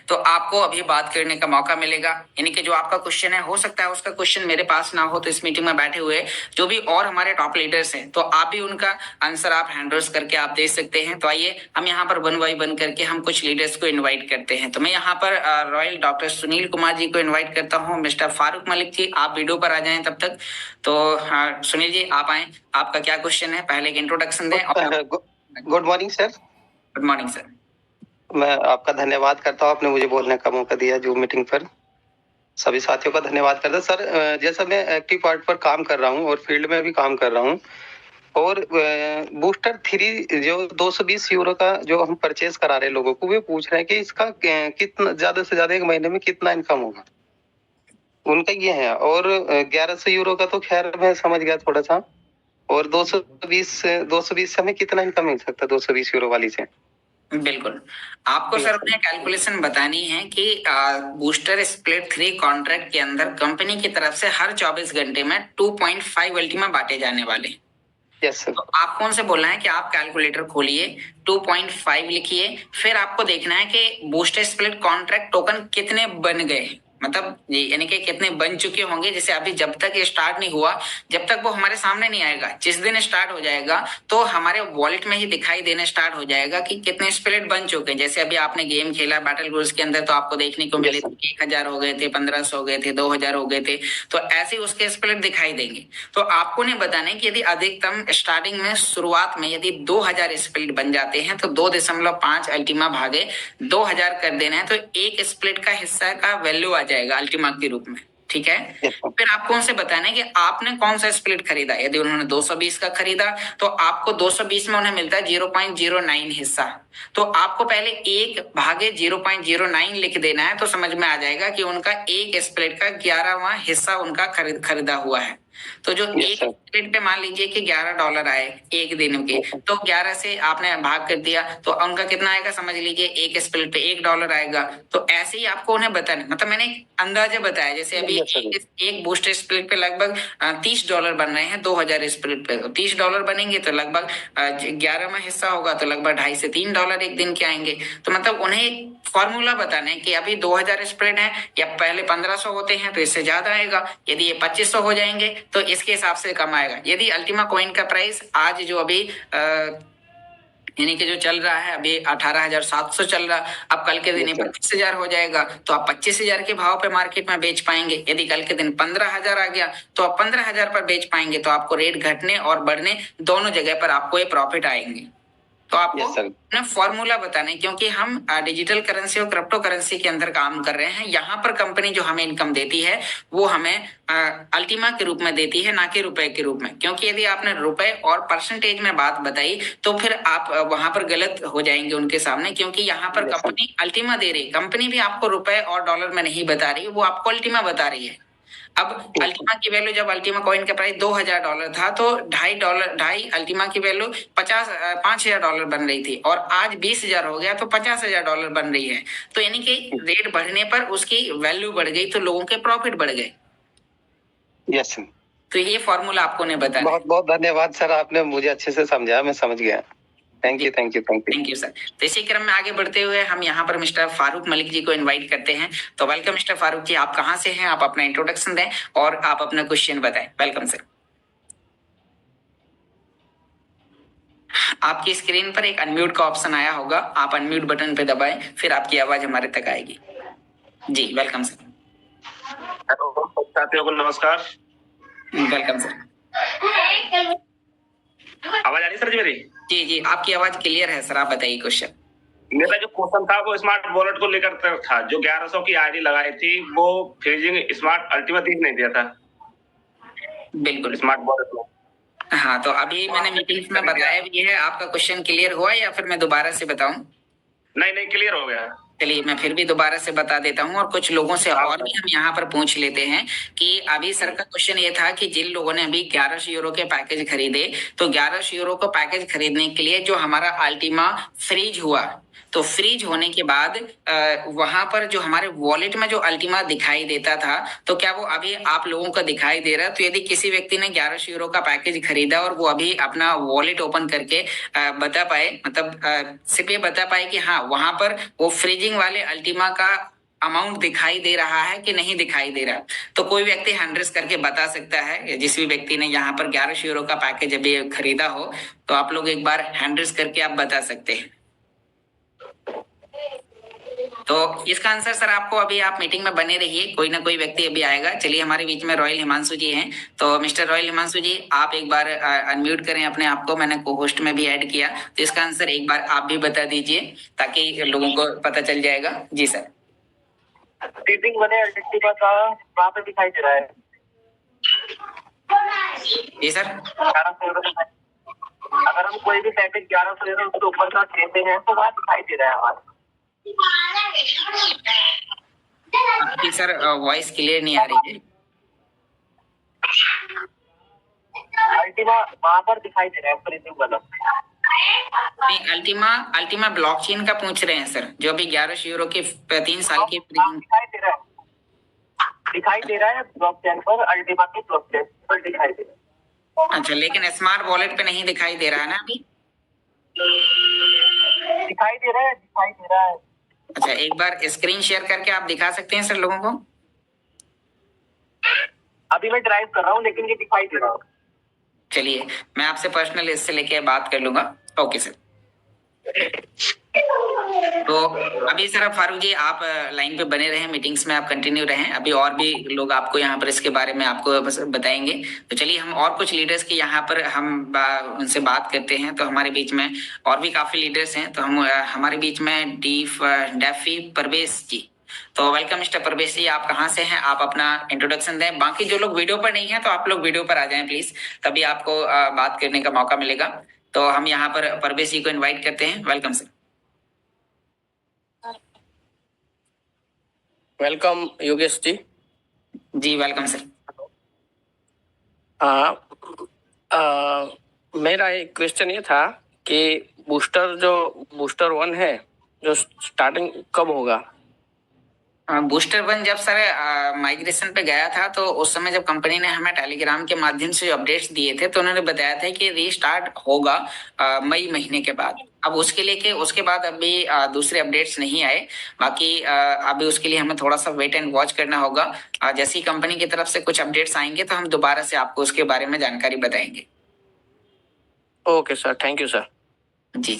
तो आपको अभी बात करने का मौका मिलेगा। यानी कि जो आपका क्वेश्चन है, हो सकता है उसका क्वेश्चन मेरे पास ना हो, तो इस मीटिंग में बैठे हुए जो भी और हमारे टॉप लीडर्स हैं, तो आप भी उनका आंसर आप हैंड रेज करके आप दे सकते हैं। तो आइए हम यहाँ पर वन बाई वन करके हम कुछ लीडर्स को इन्वाइट करते हैं। तो मैं यहाँ पर रॉयल डॉक्टर सुनील कुमार जी को इन्वाइट करता हूँ। मिस्टर फारूक मलिक जी, आप वीडियो पर आ जाएं तब तक। तो सुनील जी आप आए, आपका क्या क्वेश्चन है, पहले एक इंट्रोडक्शन दें। Good morning sir. Good morning sir. मैं आपका धन्यवाद करता हूँ, आपने मुझे बोलने का मौका दिया जूम मीटिंग पर। सभी साथियों का धन्यवाद करता हूँ सर। जैसा मैं एक्टिव पार्ट पर काम कर रहा हूँ और फील्ड में भी काम कर रहा हूँ, और बूस्टर 3 जो 220 यूरो का जो हम परचेज करा रहे हैं लोगों को, वे पूछ रहे हैं कि इसका कितना ज्यादा से ज्यादा एक महीने में कितना इनकम होगा, उनका ये है। और 1100 यूरो का तो खैर मैं समझ गया थोड़ा सा, और 220 से हमें कितना इनकम मिल सकता है 220 यूरो वाली से? बिल्कुल, आपको सर अपने कैलकुलेशन बतानी है कि बूस्टर स्प्लिट 3 कॉन्ट्रैक्ट के अंदर कंपनी की तरफ से हर 24 घंटे में 2.5 अल्टीमा बांटे जाने वाले। Yes sir. तो आप कौन से बोलना है कि आप कैलकुलेटर खोलिए, 2.5 लिखिए, फिर आपको देखना है कि बूस्टर स्प्लिट कॉन्ट्रैक्ट टोकन कितने बन गए, मतलब यानी कि कितने बन चुके होंगे। जैसे अभी जब तक ये स्टार्ट नहीं हुआ, जब तक वो हमारे सामने नहीं आएगा, जिस दिन स्टार्ट हो जाएगा तो हमारे वॉलेट में ही दिखाई देने स्टार्ट हो जाएगा कि कितने स्प्लिट बन चुके हैं। जैसे अभी आपने गेम खेला बैटल ग्राउंड्स के अंदर, तो आपको देखने को मिले 1000 हो गए थे, 1500 हो गए थे, 2000 हो गए थे, तो ऐसे उसके स्प्लिट दिखाई देंगे। तो आपको ने बताना है कि यदि अधिकतम स्टार्टिंग में शुरुआत में यदि 2000 स्प्लिट बन जाते हैं तो 2.5 अल्टीमा भागे 2000 कर देना है, तो एक स्प्लिट का हिस्सा का वैल्यू आ जाएगा अल्टीमा के रूप में। ठीक है, फिर आपको उनसे बताना है कि आपने कौन सा स्प्लिट खरीदा। यदि उन्होंने 220 का खरीदा तो आपको 220 में उन्हें मिलता है 0.09 हिस्सा। तो आपको पहले 1 भागे 0.09 लिख देना है, तो समझ में आ जाएगा कि उनका एक स्प्लिट का 11वां हिस्सा उनका खरीदा हुआ है। तो जो एक स्प्लिट पे मान लीजिए कि $11 आए एक दिन के, तो 11 से आपने भाग कर दिया तो उनका कितना आएगा, समझ लीजिए एक स्प्लिट पे $1 आएगा। तो ऐसे ही आपको उन्हें बताना, मतलब मैंने अंदाजा बताया। जैसे अभी एक बूस्टर स्प्लिट पे लगभग $30 बन रहे हैं 2000 स्प्लिट पे, तो $30 बनेंगे तो लगभग 11 में हिस्सा होगा तो लगभग $2.5 से $3 एक दिन के आएंगे। तो मतलब उन्हें फॉर्मूला बताना है कि अभी 2000 स्प्रेड है या पहले 1500 होते हैं तो इससे ज्यादा आएगा, यदि ये 2500 हो जाएंगे तो इसके हिसाब से कम आएगा। यदि अल्टीमा कॉइन का प्राइस आज जो अभी यानी कि जो चल रहा है अभी 18,700 चल रहा, अब कल के दिन 25,000 हो जाएगा तो आप 25,000 के भाव पे मार्केट में बेच पाएंगे। यदि कल के दिन 15,000 आ गया तो आप 15,000 पर बेच पाएंगे। तो आपको रेट घटने और बढ़ने दोनों जगह पर आपको ये प्रॉफिट आएंगे। तो आपको ना फॉर्मूला बताना है, क्योंकि हम डिजिटल करेंसी और क्रिप्टो करेंसी के अंदर काम कर रहे हैं। यहाँ पर कंपनी जो हमें इनकम देती है वो हमें अल्टीमा के रूप में देती है, ना कि रुपए के रूप में। क्योंकि यदि आपने रुपए और परसेंटेज में बात बताई तो फिर आप वहां पर गलत हो जाएंगे उनके सामने, क्योंकि यहाँ पर कंपनी अल्टीमा दे रही है। कंपनी भी आपको रुपए और डॉलर में नहीं बता रही, वो आपको अल्टीमा बता रही है। अब अल्टीमा की वैल्यू, जब अल्टीमा कॉइन का प्राइस $2000 था तो ढाई अल्टीमा की वैल्यू $5,000 बन रही थी, और आज 20,000 हो गया तो $50,000 बन रही है। तो यानी कि रेट बढ़ने पर उसकी वैल्यू बढ़ गई तो लोगों के प्रॉफिट बढ़ गए। यस, तो ये फॉर्मूला आपको ने बताया। बहुत बहुत धन्यवाद सर, आपने मुझे अच्छे से समझाया, मैं समझ गया। Thank you thank you thank you thank you sir. तो इसी क्रम में आगे बढ़ते हुए हम यहाँ पर मिस्टर फारूक मलिक जी को इनवाइट करते हैं। तो वेलकम मिस्टर फारूक जी, आप कहाँ से हैं, आप अपना इंट्रोडक्शन दें और आप अपना क्वेश्चन बताएं। Welcome sir. आपकी स्क्रीन पर एक अनम्यूट का ऑप्शन आया होगा, आप अनम्यूट बटन पे दबाएं, फिर आपकी आवाज हमारे तक आएगी। जी वेलकम सर। हेलो साथियों को नमस्कार। Welcome sir. आवाज आ रही सर जी मेरी? जी जी आपकी आवाज क्लियर है सर, आप बताइए क्वेश्चन। मेरा जो क्वेश्चन था वो स्मार्ट वॉलेट को लेकर था। जो 1100 की आईडी लगाई थी वो फ्रीजिंग स्मार्ट अल्टीमा नहीं दिया था। बिल्कुल स्मार्ट वॉलेट में। हाँ, तो अभी मैंने मीटिंग्स में बताया भी है। आपका क्वेश्चन क्लियर हुआ या फिर मैं दोबारा से बताऊं? नहीं क्लियर हो गया। चलिए मैं फिर भी दोबारा से बता देता हूँ, और कुछ लोगों से और भी हम यहाँ पर पूछ लेते हैं कि अभी सर का क्वेश्चन ये था कि जिन लोगों ने अभी 1100 यूरो के पैकेज खरीदे, तो 1100 यूरो को पैकेज खरीदने के लिए जो हमारा अल्टीमा फ्रीज हुआ, तो फ्रीज होने के बाद वहां पर जो हमारे वॉलेट में जो अल्टीमा दिखाई देता था, तो क्या वो अभी आप लोगों को दिखाई दे रहा है? तो यदि किसी व्यक्ति ने 1100 यूरो का पैकेज खरीदा और वो अभी अपना वॉलेट ओपन करके बता पाए, मतलब सिर्फ ये बता पाए कि हाँ वहां पर वो फ्रीजिंग वाले अल्टीमा का अमाउंट दिखाई दे रहा है कि नहीं दिखाई दे रहा, तो कोई व्यक्ति हैंड रेज करके बता सकता है। जिस भी व्यक्ति ने यहाँ पर 1100 यूरो का पैकेज अभी खरीदा हो, तो आप लोग एक बार हैंड रेज करके आप बता सकते हैं। तो इसका आंसर सर आपको, अभी आप मीटिंग में बने रहिए, कोई ना कोई व्यक्ति अभी आएगा। चलिए, हमारे बीच में रॉयल हिमांशु जी हैं, तो मिस्टर रॉयल हिमांशु जी आप एक बार अनम्यूट करें अपने आप को, मैंने को होस्ट में भी ऐड किया, तो इसका आंसर एक बार आप भी बता दीजिए ताकि लोगों को पता चल जाएगा। जी सर। रीडिंग बने अल्टीमा का वहाँ पे दिखाई दे रहा है। जी सर। 1100 यूरो अगर हम कोई भी पैकेज 1100 यूरो उसके ऊपर का लेते हैं तो वहाँ दिखाई दे रहा है हमारा। आपकी सर वॉइस क्लियर नहीं आ रही है। अल्टीमा वहाँ पर दिखाई दे रहा है रीडिंग वाला। नहीं, अल्टीमा ब्लॉकचेन का पूछ रहे हैं सर, जो अभी 1100 यूरो के 3 साल की दिखाई दे रहा है ब्लॉकचेन पर, अल्टीमा की ब्लॉकचेन पर दिखाई दे रहा है। अच्छा, लेकिन स्मार्ट वॉलेट पे नहीं दिखाई दे रहा है ना अभी? दिखाई दे रहा है। अच्छा, एक बार स्क्रीन शेयर करके आप दिखा सकते हैं सर लोगों को? अभी मैं ड्राइव कर रहा हूँ लेकिन ये दिखाई दे रहा है। चलिए, मैं आपसे पर्सनल इससे लेके बात कर लूंगा। Okay sir. तो अभी सर फारूक जी आप लाइन पे बने रहें, मीटिंग्स में आप कंटिन्यू रहें, अभी और भी लोग आपको यहाँ पर इसके बारे में आपको बताएंगे। तो चलिए, हम और कुछ लीडर्स के यहाँ पर हम उनसे बात करते हैं। तो हमारे बीच में और भी काफी लीडर्स हैं, तो हम हमारे बीच में डेफी परवेश जी। तो वेलकम मिस्टर परवेश जी, आप कहाँ से हैं? आप अपना इंट्रोडक्शन दें। बाकी जो लोग वीडियो पर नहीं है तो आप लोग वीडियो पर आ जाएं प्लीज, तभी आपको बात करने का मौका मिलेगा। तो हम यहाँ पर परवेश जी को इन्वाइट करते हैं। Welcome sir. Welcome Yogesh ji. जी वेलकम सर। मेरा एक क्वेश्चन ये था कि बूस्टर 1 है जो स्टार्टिंग कब होगा? बूस्टर 1 जब सर माइग्रेशन पे गया था, तो उस समय जब कंपनी ने हमें टेलीग्राम के माध्यम से अपडेट्स दिए थे, तो उन्होंने बताया था कि रीस्टार्ट होगा मई महीने के बाद। अब उसके बाद अभी दूसरे अपडेट्स नहीं आए। बाकी अभी उसके लिए हमें थोड़ा सा वेट एंड वॉच करना होगा। जैसे ही कंपनी की तरफ से कुछ अपडेट्स आएंगे तो हम दोबारा से आपको उसके बारे में जानकारी बताएंगे। Okay sir, thank you sir. जी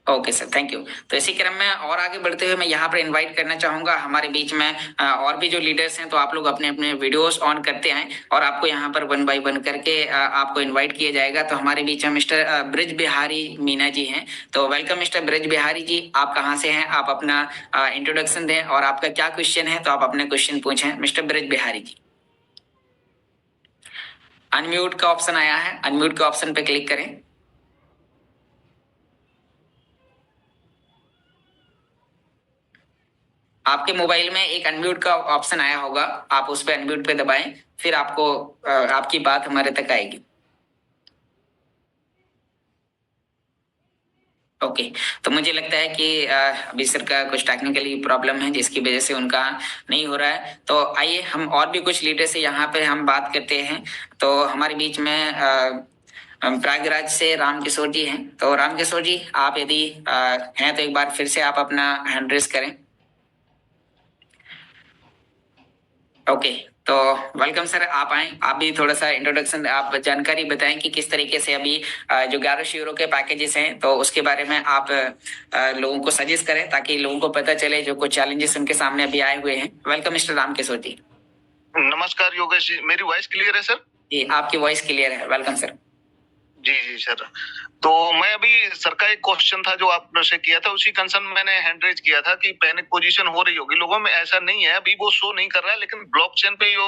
ओके सर, थैंक यू। तो इसी क्रम में और आगे बढ़ते हुए मैं यहाँ पर इनवाइट करना चाहूंगा हमारे बीच में और भी जो लीडर्स हैं, तो आप लोग अपने अपने वीडियोस ऑन करते हैं और आपको यहाँ पर 1 बाय 1 करके आपको इनवाइट किया जाएगा। तो हमारे बीच में मिस्टर ब्रिज बिहारी मीना जी हैं। तो welcome mister bridge Bihari ji, आप कहाँ से हैं? आप अपना इंट्रोडक्शन दें और आपका क्या क्वेश्चन है तो आप अपने क्वेश्चन पूछें mister bridge Bihari ji. Unmute का ऑप्शन आया है, अनम्यूट के ऑप्शन पे क्लिक करें। आपके मोबाइल में एक अनम्यूट का ऑप्शन आया होगा, आप उस पे अनम्यूट पे दबाएं, फिर आपको आपकी बात हमारे तक आएगी। ओके, तो मुझे लगता है कि अभी सर का कुछ टेक्निकली प्रॉब्लम है जिसकी वजह से उनका नहीं हो रहा है। तो आइए हम और भी कुछ लीडर से यहाँ पे हम बात करते हैं। तो हमारे बीच में प्रयागराज से रामकिशोर जी हैं। तो रामकिशोर जी, आप यदि हैं तो एक बार फिर से आप अपना हैंड रेज करें। ओके, तो वेलकम सर, आप आए, आप भी थोड़ा सा इंट्रोडक्शन, आप जानकारी बताएं कि किस तरीके से अभी जो 1100 यूरो के पैकेजेस हैं तो उसके बारे में आप लोगों को सजेस्ट करें ताकि लोगों को पता चले जो कुछ चैलेंजेस उनके सामने अभी आए हुए हैं। Welcome mister Ramkishor ji. नमस्कार योगेश जी, मेरी वॉइस क्लियर है सर? जी, आपकी वॉइस क्लियर है। Welcome sir. जी सर। तो मैं अभी सर का एक क्वेश्चन था जो आपने से किया था, उसी कंसर्न मैंने हैंड रेज किया था कि पैनिक पोजीशन हो रही होगी लोगों में। ऐसा नहीं है, अभी वो शो नहीं कर रहा है, लेकिन ब्लॉकचेन पे जो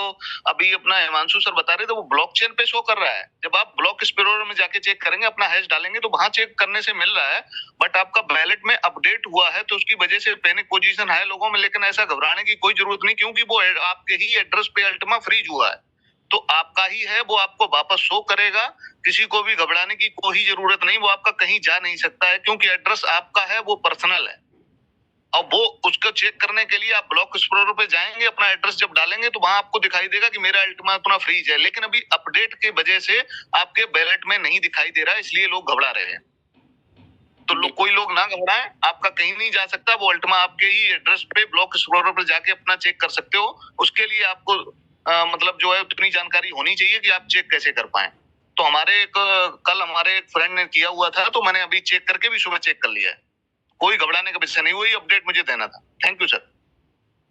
अभी अपना हिमांशु सर बता रहे थे वो ब्लॉकचेन पे शो कर रहा है। जब आप ब्लॉक एक्सप्लोरर में जाके चेक करेंगे, अपना हैश डालेंगे तो वहां चेक करने से मिल रहा है, बट आपका वैलेट में अपडेट हुआ है तो उसकी वजह से पैनिक पोजीशन है लोगों में। लेकिन ऐसा घबराने की कोई जरूरत नहीं, क्योंकि वो आपके ही एड्रेस पे अल्टीमा फ्रीज हुआ है, तो आपका ही है, वो आपको वापस शो करेगा। किसी को भी घबराने की कोई जरूरत नहीं, वो आपका कहीं जा नहीं सकता है क्योंकि एड्रेस आपका है, वो पर्सनल है। अब वो उसको चेक करने के लिए आप ब्लॉक एक्सप्लोरर पे जाएंगे, अपना एड्रेस जब डालेंगे तो वहां आपको दिखाई देगा कि मेरा अल्टीमा इतना फ्रीज है, लेकिन अभी अपडेट की वजह से आपके बैलेट में नहीं दिखाई दे रहा है, इसलिए लोग घबरा रहे हैं। तो कोई लोग ना घबराएं, आपका कहीं नहीं जा सकता, वो अल्टीमा आपके ही एड्रेस पे ब्लॉक एक्सप्लोरर पे जाके अपना चेक कर सकते हो। उसके लिए आपको मतलब जो है उतनी जानकारी होनी चाहिए कि आप चेक कैसे कर पाए। तो कल हमारे एक फ्रेंड ने किया हुआ था, तो मैंने अभी चेक करके भी सुबह चेक कर लिया है। कोई घबराने का विषय नहीं, वही अपडेट मुझे देना था। Thank you sir.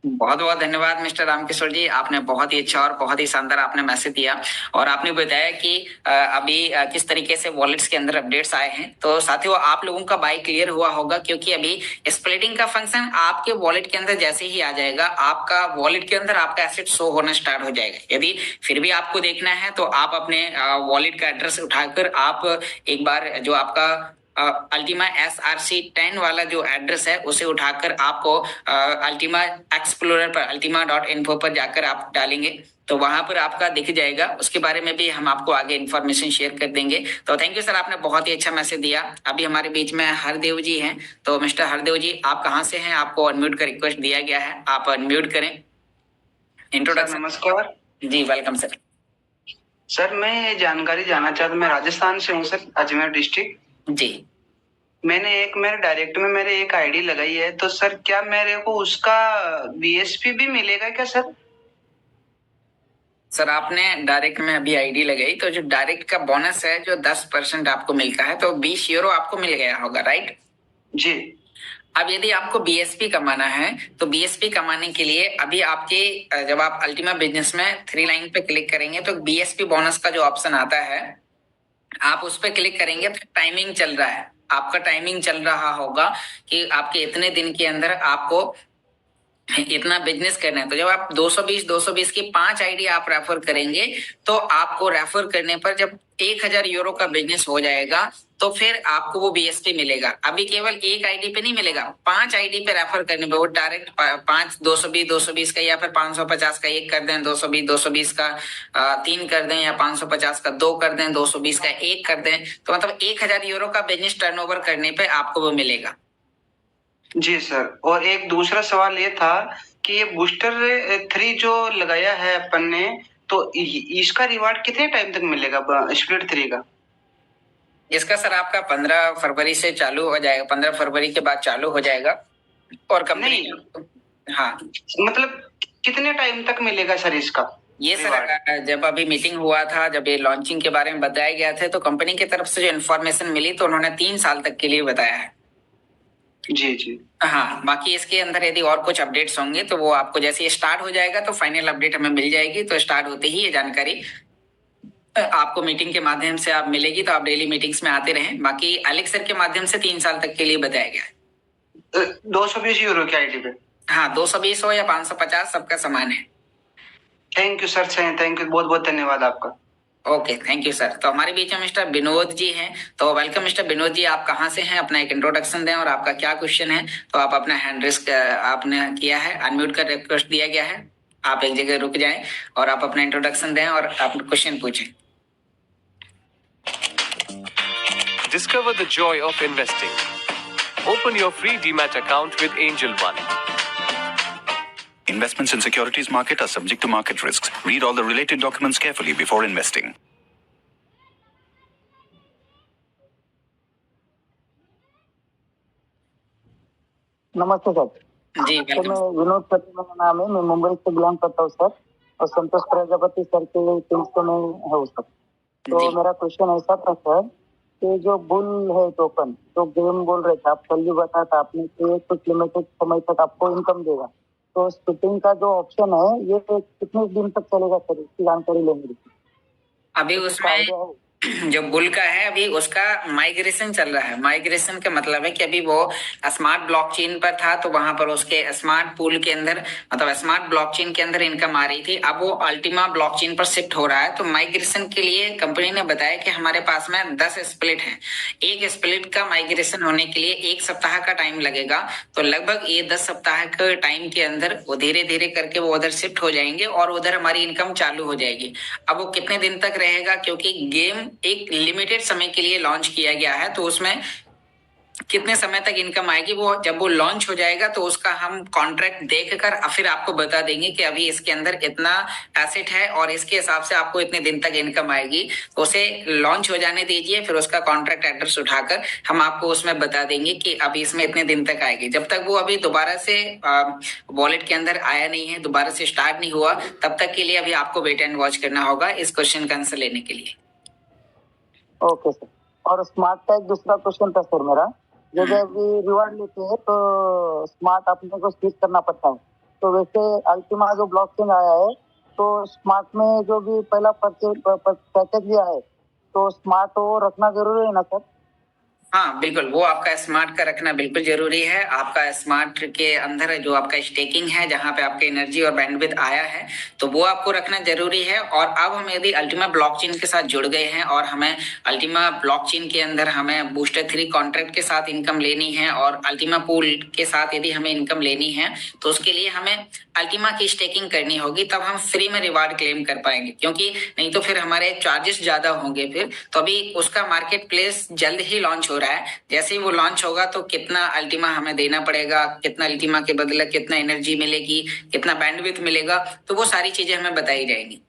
बहुत बहुत धन्यवाद मिस्टर रामकिशोर जी, आपने बहुत ही अच्छा और बहुत ही शानदार आपने मैसेज दिया और आपने बताया कि अभी किस तरीके से वॉलेट्स के अंदर अपडेट्स आए हैं। तो साथियों, आप लोगों का बाय क्लियर हुआ होगा, क्योंकि अभी स्प्लिटिंग का फंक्शन आपके वॉलेट के अंदर जैसे ही आ जाएगा, आपका वॉलेट के अंदर आपका एसेट शो होना स्टार्ट हो जाएगा। यदि फिर भी आपको देखना है तो आप अपने वॉलेट का एड्रेस उठाकर आप एक बार जो आपका अल्टीमा SRC10 वाला जो एड्रेस है उसे उठाकर आपको अल्टीमा एक्सप्लोरर पर ultima.info पर जाकर आप डालेंगे तो वहां पर आपका दिख जाएगा। उसके बारे में भी हम आपको आगे इन्फॉर्मेशन शेयर कर देंगे। तो थैंक यू सर, आपने बहुत ही अच्छा मैसेज दिया। अभी हमारे बीच में हरदेव जी हैं, तो मिस्टर हरदेव जी आप कहाँ से हैं? आपको अनम्यूट का रिक्वेस्ट दिया गया है, आप अनम्यूट करें। इंट्रोडक्शन। नमस्कार जी, वेलकम सर। सर, मैं जानकारी जानना चाहता हूँ। मैं राजस्थान से हूँ सर, अजमेर डिस्ट्रिक्ट। जी, मेरे डायरेक्ट में मेरे एक आईडी लगाई है, तो सर क्या मेरे को उसका BSP भी मिलेगा क्या सर? सर आपने डायरेक्ट में अभी आईडी लगाई, तो जो डायरेक्ट का बोनस है जो 10% आपको मिलता है, तो 20 यूरो आपको मिल गया होगा, राइट? जी। अब यदि आपको BSP कमाना है तो BSP कमाने के लिए अभी आपके जब आप अल्टीमा बिजनेस में 3 लाइन पे क्लिक करेंगे तो BSP बोनस का जो ऑप्शन आता है आप उस पर क्लिक करेंगे तो टाइमिंग चल रहा है, आपका टाइमिंग चल रहा होगा कि आपके इतने दिन के अंदर आपको इतना बिजनेस करना है। तो जब आप 220 की 5 आईडी आप रेफर करेंगे तो आपको रेफर करने पर जब 1000 यूरो का बिजनेस हो जाएगा तो फिर आपको वो BSP मिलेगा। अभी केवल एक आईडी पे नहीं मिलेगा, 5 आईडी पे रेफर करने पे वो डायरेक्ट 5 220 का या फिर 550 का एक कर दें, 220 का 3 कर दें, या 550 का 2 कर दें, 220 का 1 कर दें, तो मतलब 1000 यूरो का बिजनेस टर्नओवर करने पे आपको वो मिलेगा। जी सर, और एक दूसरा सवाल ये था कि ये बूस्टर 3 जो लगाया है अपन ने, तो इसका रिवार्ड कितने टाइम तक मिलेगा स्प्लिट 3 का? इसका सर आपका 15 फरवरी से चालू हो जाएगा, 15 फरवरी के बाद चालू हो जाएगा और कंपनी, हाँ मतलब कितने टाइम तक मिलेगा सर इसका? ये सर जब अभी मीटिंग हुआ था, जब ये लॉन्चिंग के बारे में बताया गया था, तो कंपनी की तरफ से जो इन्फॉर्मेशन मिली तो उन्होंने 3 साल तक के लिए बताया है। जी जी। हाँ, बाकी इसके अंदर यदि और कुछ अपडेट्स होंगे तो वो आपको जैसे ये स्टार्ट हो जाएगा तो फाइनल अपडेट हमें मिल जाएगी। तो स्टार्ट होते ही ये जानकारी आपको मीटिंग के माध्यम से आप मिलेगी, तो आप डेली मीटिंग्स में आते रहें। बाकी एलेक्स सर के माध्यम से 3 साल तक के लिए बताया गया है। 220 यूरो की आईडी पे? हाँ, 220 हो या 550 सबका समान है। Thank you sir, thank you, बहुत बहुत धन्यवाद आपका। Okay, thank you sir. तो हमारे बीच में मिस्टर विनोद जी हैं, तो वेलकम मिस्टर विनोद जी। आप कहाँ से हैं, अपना एक इंट्रोडक्शन दें और आपका क्या क्वेश्चन है। तो आप अपना हैंड रेस आपने किया है, अनम्यूट का रिक्वेस्ट दिया गया है, आप एक जगह रुक जाएं और आप अपना इंट्रोडक्शन दें और आप क्वेश्चन पूछें। Discover the joy of investing. Open your free Demat account with Angel One. Investments in securities market are subject to market risks. Read all the related documents carefully before investing. नमस्ते sir. जी, तो मैं विनोद पटेल मेरा नाम है, मैं मुंबई से belong करता हूँ सर, और संतोष प्रजापति सर के टीम से मैं हूँ सर। तो मेरा क्वेश्चन ऐसा था सर कि जो बुल है टोकन, जो गेम बोल रहे थे आप, कल भी बताया था आपने कि कुछ लिमिटेड समय तक आपको इनकम देगा, तो स्प्लिटिंग का जो ऑप्शन है ये कितने दिन तक चलेगा सर, इसकी जानकारी लेंगे। अभी उसमें जो बुल का है अभी उसका माइग्रेशन चल रहा है। माइग्रेशन का मतलब है कि अभी वो स्मार्ट ब्लॉकचेन पर था तो वहां पर उसके स्मार्ट पूल के अंदर, मतलब स्मार्ट ब्लॉकचेन के अंदर इनकम आ रही थी, अब वो अल्टीमा ब्लॉकचेन पर शिफ्ट हो रहा है। तो माइग्रेशन के लिए कंपनी ने बताया कि हमारे पास में 10 स्प्लिट है, एक स्प्लिट का माइग्रेशन होने के लिए 1 सप्ताह का टाइम लगेगा। तो लगभग ये 10 सप्ताह के टाइम के अंदर वो धीरे धीरे करके वो उधर शिफ्ट हो जाएंगे और उधर हमारी इनकम चालू हो जाएगी। अब वो कितने दिन तक रहेगा, क्योंकि गेम एक लिमिटेड समय के लिए लॉन्च किया गया है, तो उसमें कितने समय तक इनकम आएगी, वो जब वो लॉन्च हो जाएगा तो उसका हम कॉन्ट्रैक्ट देखकर फिर आपको बता देंगे कि अभी इसके अंदर इतना एसेट है और इसके हिसाब से आपको इतने दिन तक इनकम आएगी। तो उसे लॉन्च हो जाने दीजिए, फिर उसका कॉन्ट्रैक्ट एड्रेस उठाकर हम आपको उसमें बता देंगे कि अभी इसमें इतने दिन तक आएगी। जब तक वो अभी दोबारा से वॉलेट के अंदर आया नहीं है, दोबारा से स्टार्ट नहीं हुआ, तब तक के लिए अभी आपको वेट एंड वॉच करना होगा इस क्वेश्चन का आंसर लेने के लिए। Okay sir. और स्मार्ट का एक दूसरा क्वेश्चन था सर मेरा, जब अभी रिवार्ड लेते हैं तो स्मार्ट अपने को स्विच करना पड़ता है, तो वैसे अल्टीमा जो ब्लॉकचेन आया है तो स्मार्ट में जो भी पहला पैकेज लिया है तो स्मार्ट वो रखना जरूरी है ना सर? हाँ बिल्कुल, वो आपका स्मार्ट का रखना बिल्कुल जरूरी है। आपका स्मार्ट के अंदर जो आपका स्टेकिंग है, जहां पे आपका एनर्जी और बैंडविड्थ आया है, तो वो आपको रखना जरूरी है। और अब हम यदि अल्टीमा ब्लॉकचेन के साथ जुड़ गए हैं और हमें अल्टीमा ब्लॉकचेन के अंदर हमें बूस्टर 3 कॉन्ट्रैक्ट के साथ इनकम लेनी है और अल्टीमा पूल के साथ यदि हमें इनकम लेनी है, तो उसके लिए हमें अल्टीमा की स्टेकिंग करनी होगी, तब हम फ्री में रिवार्ड क्लेम कर पाएंगे। क्योंकि नहीं तो फिर हमारे चार्जेस ज्यादा होंगे। फिर तो अभी उसका मार्केट प्लेस जल्द ही लॉन्च हो रहा है, जैसे ही वो लॉन्च होगा तो कितना अल्टीमा हमें देना पड़ेगा, कितना अल्टीमा के बदले कितना एनर्जी मिलेगी, कितना बैंडविड्थ मिलेगा, तो वो सारी चीजें हमें बताई जाएंगी।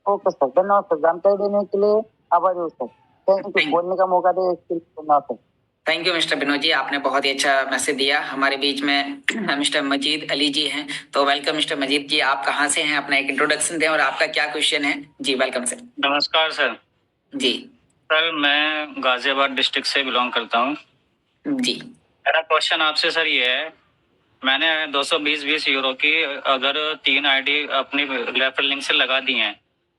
ओके सर, धन्यवाद सर। जानकारी देने के लिए आभारी हूँ सर। थैंक यू, बोलने का मौका दे इसके लिए धन्यवाद sir. Thank you mister Vinod ji, आपने बहुत ही अच्छा मैसेज दिया। हमारे बीच में मिस्टर मजीद अली जी हैं, तो वेलकम मिस्टर मजीद जी। आप कहाँ से हैं, अपना एक इंट्रोडक्शन दें और आपका क्या क्वेश्चन है जी। Welcome sir. नमस्कार सर। जी सर, मैं गाजियाबाद डिस्ट्रिक्ट से बिलोंग करता हूँ जी। मेरा क्वेश्चन आपसे सर ये है, मैंने 220 यूरो की अगर 3 आईडी अपनी रेफरल लिंक से लगा दी हैं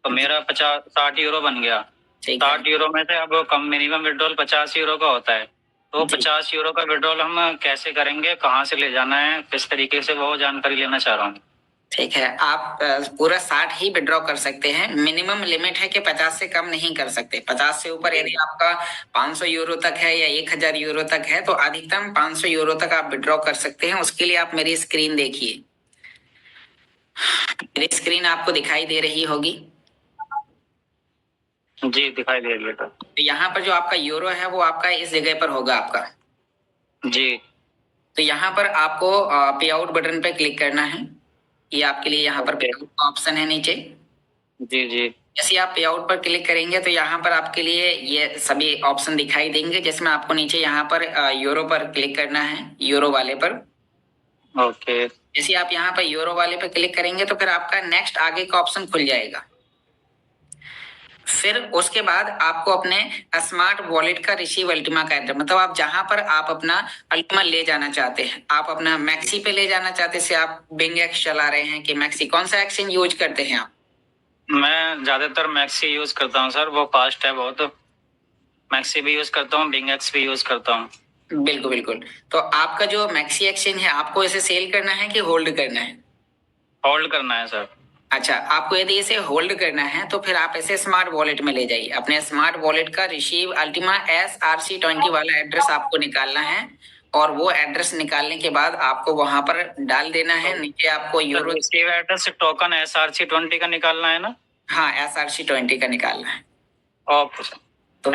तो मेरा 60 यूरो बन गया। 60 यूरो में से अब कम मिनिमम विड्रॉल 50 यूरो का होता है, तो 50 यूरो का विड्रॉल हम कैसे करेंगे, कहाँ से ले जाना है, किस तरीके से, वो जानकारी लेना चाह रहा हूँ। ठीक है, आप पूरा 60 ही विड्रॉ कर सकते हैं। मिनिमम लिमिट है कि 50 से कम नहीं कर सकते। 50 से ऊपर यदि आपका 500 यूरो तक है या 1000 यूरो तक है तो अधिकतम 500 यूरो तक आप विड्रॉ कर सकते हैं। उसके लिए आप मेरी स्क्रीन देखिए, मेरी स्क्रीन आपको दिखाई दे रही होगी। जी दिखाई दे रही है। तो यहाँ पर जो आपका यूरो है वो आपका इस जगह पर होगा आपका जी। तो यहाँ पर आपको पे आउट बटन पे क्लिक करना है। ये आपके लिए यहाँ पर पे आउट का ऑप्शन है नीचे। जी जी। जैसे आप पे आउट पर क्लिक करेंगे तो यहाँ पर आपके लिए ये सभी ऑप्शन दिखाई देंगे, जिसमें आपको नीचे यहाँ पर यूरो पर क्लिक करना है, यूरो वाले पर। ओके। जैसे आप यहाँ पर यूरो वाले पर क्लिक करेंगे तो फिर आपका नेक्स्ट आगे का ऑप्शन खुल जाएगा। फिर उसके बाद आपको अपने स्मार्ट वॉलेट का रिसीव अल्टीमा का एड्रेस, मतलब आप जहां पर आप अपना अल्टीमा ले जाना चाहते हैं, आप अपना मैक्सी पे ले जाना चाहते हैं, से आप बिंग एक्स चला रहे हैं कि मैक्सी, कौन सा एक्सचेंज यूज करते हैं आप? मैं ज्यादातर मैक्सी यूज करता हूँ सर, वो फास्ट है बहुत। मैक्सी भी यूज करता हूँ, बिंग एक्स भी यूज करता हूँ। बिल्कुल बिल्कुल। तो आपका जो मैक्सी एक्सचेंज है, आपको इसे सेल करना है कि होल्ड करना है? होल्ड करना है सर। अच्छा, आपको यदि इसे होल्ड करना है तो फिर आप इसे स्मार्ट वॉलेट में ले जाइए। अपने स्मार्ट वॉलेट का रिसीव अल्टीमा SRC20 वाला एड्रेस आपको निकालना है और वो एड्रेस निकालने के बाद आपको वहां पर डाल देना है। नीचे आपको euro receive address token SRC20 का निकालना है ना? हाँ, SRC20 का निकालना है। Okay sir. तो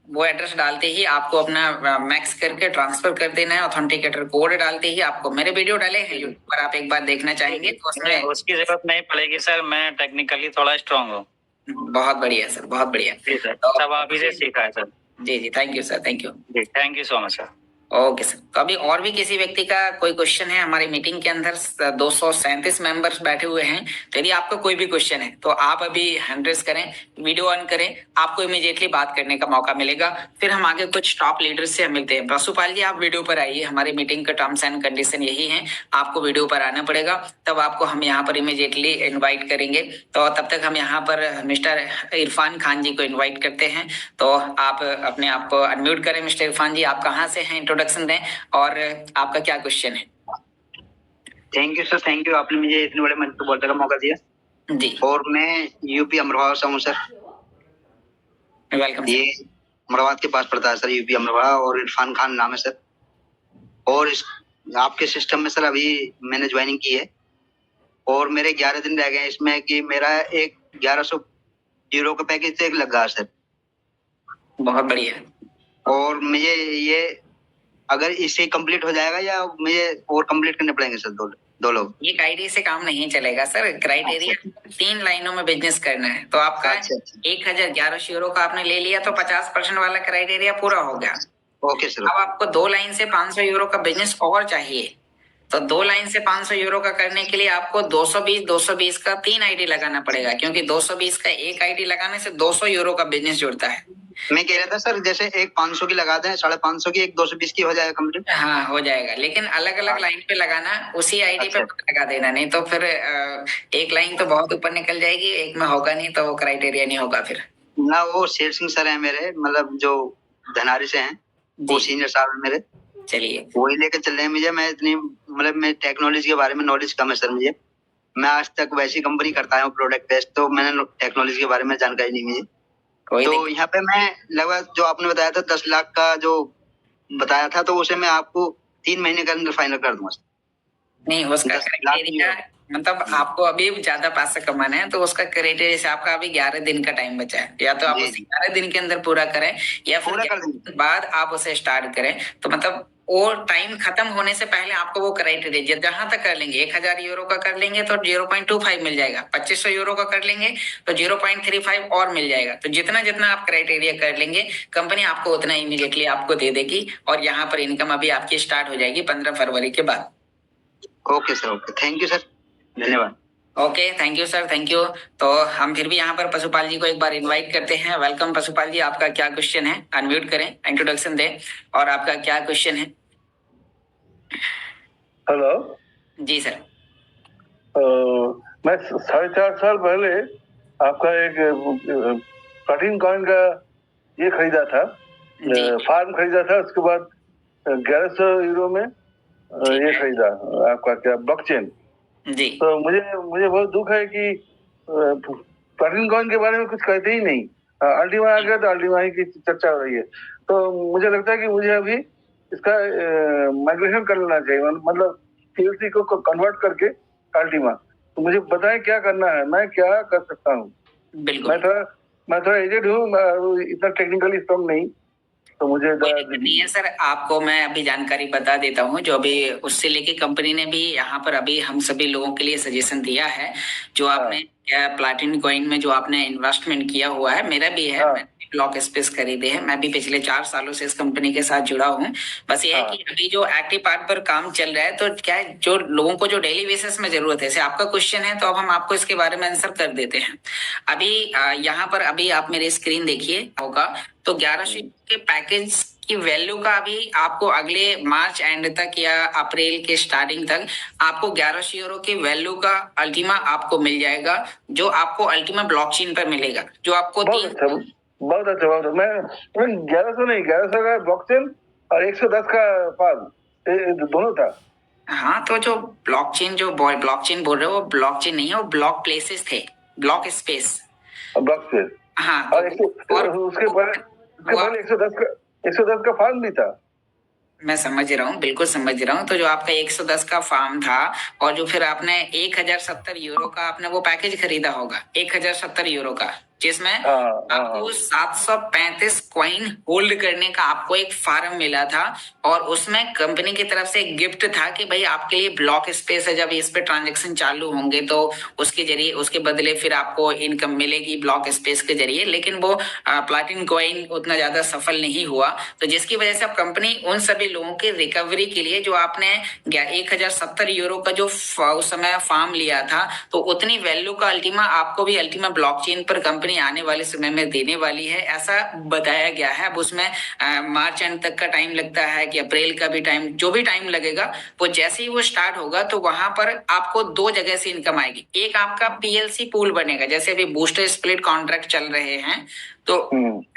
वो एड्रेस डालते ही आपको अपना मैक्स करके ट्रांसफर कर देना है। ऑथेंटिकेटर कोड डालते ही आपको, मेरे वीडियो डाले हैं यूट्यूब पर, आप एक बार देखना चाहेंगे तो उसमें उसकी जरूरत नहीं पड़ेगी सर, मैं टेक्निकली थोड़ा स्ट्रांग हूँ। बहुत बढ़िया सर, बहुत बढ़िया। जी सर, सब आप ही से सीखा है सर। जी जी, thank you sir, thank you. जी thank you so much sir. Okay sir. तो अभी और भी किसी व्यक्ति का कोई क्वेश्चन है? हमारी मीटिंग के अंदर 237 मेंबर्स बैठे हुए हैं, तो यदि आपका कोई भी क्वेश्चन है तो आप अभी हैंड रेज करें, वीडियो ऑन करें, आपको इमीडिएटली बात करने का मौका मिलेगा। फिर हम आगे कुछ टॉप लीडर्स से मिलते हैं। पशुपाल जी, आप वीडियो पर आइए। हमारी मीटिंग का टर्म्स एंड कंडीशन यही है, आपको वीडियो पर आना पड़ेगा, तब आपको हम यहाँ पर इमीडिएटली इन्वाइट करेंगे। तो तब तक हम यहाँ पर मिस्टर इरफान खान जी को इन्वाइट करते हैं। तो आप अपने आप को अनम्यूट करें। मिस्टर इरफान जी, आप कहाँ से हैं, इंट्रोडक्शन दें और आपका क्या क्वेश्चन है? Thank you sir, thank you, आपने मुझे इतने बड़े मंच पर बोलने का मौका दिया जी। और मैं यूपी अमरोहा से हूँ सर। वेलकम। ये अमरावती के पास पड़ता है सर, यूपी अमरोहा, और इरफान खान नाम है सर। और इस आपके सिस्टम में सर अभी मैंने ज्वाइनिंग की है और मेरे 11 दिन रह गए इसमें कि मेरा एक 1100 यूरो का पैकेज तो एक लग गया सर। बहुत बढ़िया। और मुझे ये अगर इससे कंप्लीट हो जाएगा या मुझे और कंप्लीट करने पड़ेंगे सर दो लोग? एक आईडी से काम नहीं चलेगा सर। क्राइटेरिया 3 लाइनों में बिजनेस करना है। तो आपका 1011 यूरो का आपने ले लिया तो 50% वाला क्राइटेरिया पूरा हो गया। Okay sir. अब आपको 2 लाइन से 500 यूरो का बिजनेस और चाहिए, तो 2 लाइन से 500 यूरो का करने के लिए आपको 220 का 3 आईडी लगाना पड़ेगा, क्योंकि 220 का एक आईडी लगाने से 200 यूरो का बिजनेस जुड़ता है। मैं कह रहा था सर, जैसे एक 500 की लगाते हैं, 550 की, एक 220 की हो जाएगा कंप्लीट। हाँ हो जाएगा, लेकिन अलग अलग लाइन पे लगाना, उसी आईडी पे लगा देना, नहीं तो फिर एक लाइन तो बहुत ऊपर निकल जाएगी, एक में होगा नहीं तो वो क्राइटेरिया नहीं होगा फिर ना। वो शेर सिंह सर है मेरे, मतलब जो धनारी से हैं, वो सीनियर साहब है मेरे। चलिए वही लेकर चल रहे हैं मुझे। मैं इतनी मतलब मैं टेक्नोलॉजी के बारे में नॉलेज कम है सर मुझे। मैं आज तक वैसी कंपनी करता हूँ प्रोडक्ट बेस्ड, तो मैंने टेक्नोलॉजी के बारे में जानकारी नहीं मुझे। तो यहाँ पे मैं लगभग जो आपने बताया था 10 लाख का जो बताया था, तो उसे मैं आपको 3 महीने के अंदर फाइनल कर दूंगा। नहीं उसका क्राइटेरिया मतलब आपको अभी ज्यादा पैसा कमाना है, तो उसका क्राइटेरिया जैसे आपका अभी 11 दिन का टाइम बचा है, या तो आप उसे 11 दिन के अंदर पूरा करें या फिर 11 दिन बाद आप उसे स्टार्ट करें। तो मतलब और टाइम खत्म होने से पहले आपको वो क्राइटेरिया जहां तक कर लेंगे, 1000 यूरो का कर लेंगे तो 0.25 मिल जाएगा, 2500 यूरो का कर लेंगे तो 0.35 और मिल जाएगा। तो जितना जितना आप क्राइटेरिया कर लेंगे, कंपनी आपको उतना इमीडिएटली आपको दे देगी, और यहाँ पर इनकम अभी आपकी स्टार्ट हो जाएगी 15 फरवरी के बाद। Okay sir, okay, thank you sir, धन्यवाद। Okay, thank you sir, thank you. तो हम फिर भी यहाँ पर पशुपाल जी को एक बार इनवाइट करते हैं। वेलकम पशुपाल जी, आपका क्या क्वेश्चन है? अनम्यूट करें, इंट्रोडक्शन दें, और आपका क्या क्वेश्चन है? हेलो जी सर। मैं 4.5 साल पहले आपका एक प्लाटिन कॉइन का ये खरीदा था, फार्म खरीदा था। उसके बाद 1100 यूरो में ये खरीदा आपका क्या ब्लॉकचेन जी। तो मुझे बहुत दुख है कि प्लाटिन कॉइन के बारे में कुछ कहते ही नहीं। अल्टीमा आ गया तो अल्टीमा ही की चर्चा हो रही है। तो मुझे लगता है कि मुझे अभी इसका माइग्रेशन कर लेना चाहिए, मतलब पीएलसी को कन्वर्ट करके अल्टीमा। तो मुझे बताएं क्या करना है, मैं क्या कर सकता हूँ? मैं थोड़ा एजेड हूँ, इतना टेक्निकली स्ट्रांग नहीं, तो मुझे नहीं है सर। आपको मैं अभी जानकारी बता देता हूँ, जो अभी उससे लेके कंपनी ने भी यहाँ पर अभी हम सभी लोगों के लिए सजेशन दिया है। जो आपने प्लैटिनम कॉइन में जो आपने इन्वेस्टमेंट किया हुआ है, मेरा भी है, मैंने ब्लॉक स्पेस खरीदे हैं, मैं भी पिछले 4 सालों से इस कंपनी के साथ जुड़ा हूँ। बस ये है कि अभी जो एक्टिव पार्ट पर काम चल रहा है, तो क्या है, जो लोगों को जो डेली बेसिस में जरूरत है, जैसे आपका क्वेश्चन है तो अब हम आपको इसके बारे में आंसर कर देते हैं। अभी यहाँ पर अभी आप मेरी स्क्रीन देखिए होगा, तो 1100 के पैकेज की वैल्यू का अभी आपको अगले मार्च एंड तक या अप्रैल के स्टार्टिंग तक आपको 1100 यूरो की वैल्यू का अल्टीमा आपको मिल जाएगा, जो आपको अल्टीमा ब्लॉकचेन पर मिलेगा, जो आपको बहुत अच्छा। मैं 1100 नहीं, 1100 का ब्लॉकचेन और 110 का फार्म दोनों था। हाँ, तो जो ब्लॉकचेन बोल रहे हो, वो ब्लॉकचेन नहीं है, वो ब्लॉक प्लेसेस थे, ब्लॉक स्पेस। हाँ, और उसके बाद 110 का फार्म भी था। मैं समझ रहा हूँ, बिल्कुल समझ रहा हूँ। तो जो आपका 110 का फार्म था, और जो फिर आपने 1070 यूरो का आपने वो पैकेज खरीदा होगा, 1070 यूरो का, जिसमें आपको 735 कॉइन होल्ड करने का आपको एक फार्म मिला था, और उसमें कंपनी की तरफ से एक गिफ्ट था कि भाई आपके लिए ब्लॉक स्पेस है, जब इस पे ट्रांजैक्शन चालू होंगे तो उसके जरिए, उसके बदले फिर आपको इनकम मिलेगी ब्लॉक स्पेस के जरिए। लेकिन वो प्लैटिनम कॉइन उतना ज्यादा सफल नहीं हुआ, तो जिसकी वजह से अब कंपनी उन सभी लोगों की रिकवरी के लिए, जो आपने 1070 यूरो का जो उस समय फार्म लिया था, तो उतनी वैल्यू का अल्टीमा आपको भी अल्टीमा ब्लॉकचेन पर कंपनी आने वाले समय में देने वाली है, ऐसा बताया गया है। अब उसमें मार्च एंड तक का टाइम लगता है कि अप्रैल का भी टाइम, जो भी टाइम लगेगा, वो जैसे ही वो स्टार्ट होगा तो वहां पर आपको 2 जगह से इनकम आएगी। एक आपका पीएलसी पूल बनेगा, जैसे अभी बूस्टर स्प्लिट कॉन्ट्रैक्ट चल रहे हैं, तो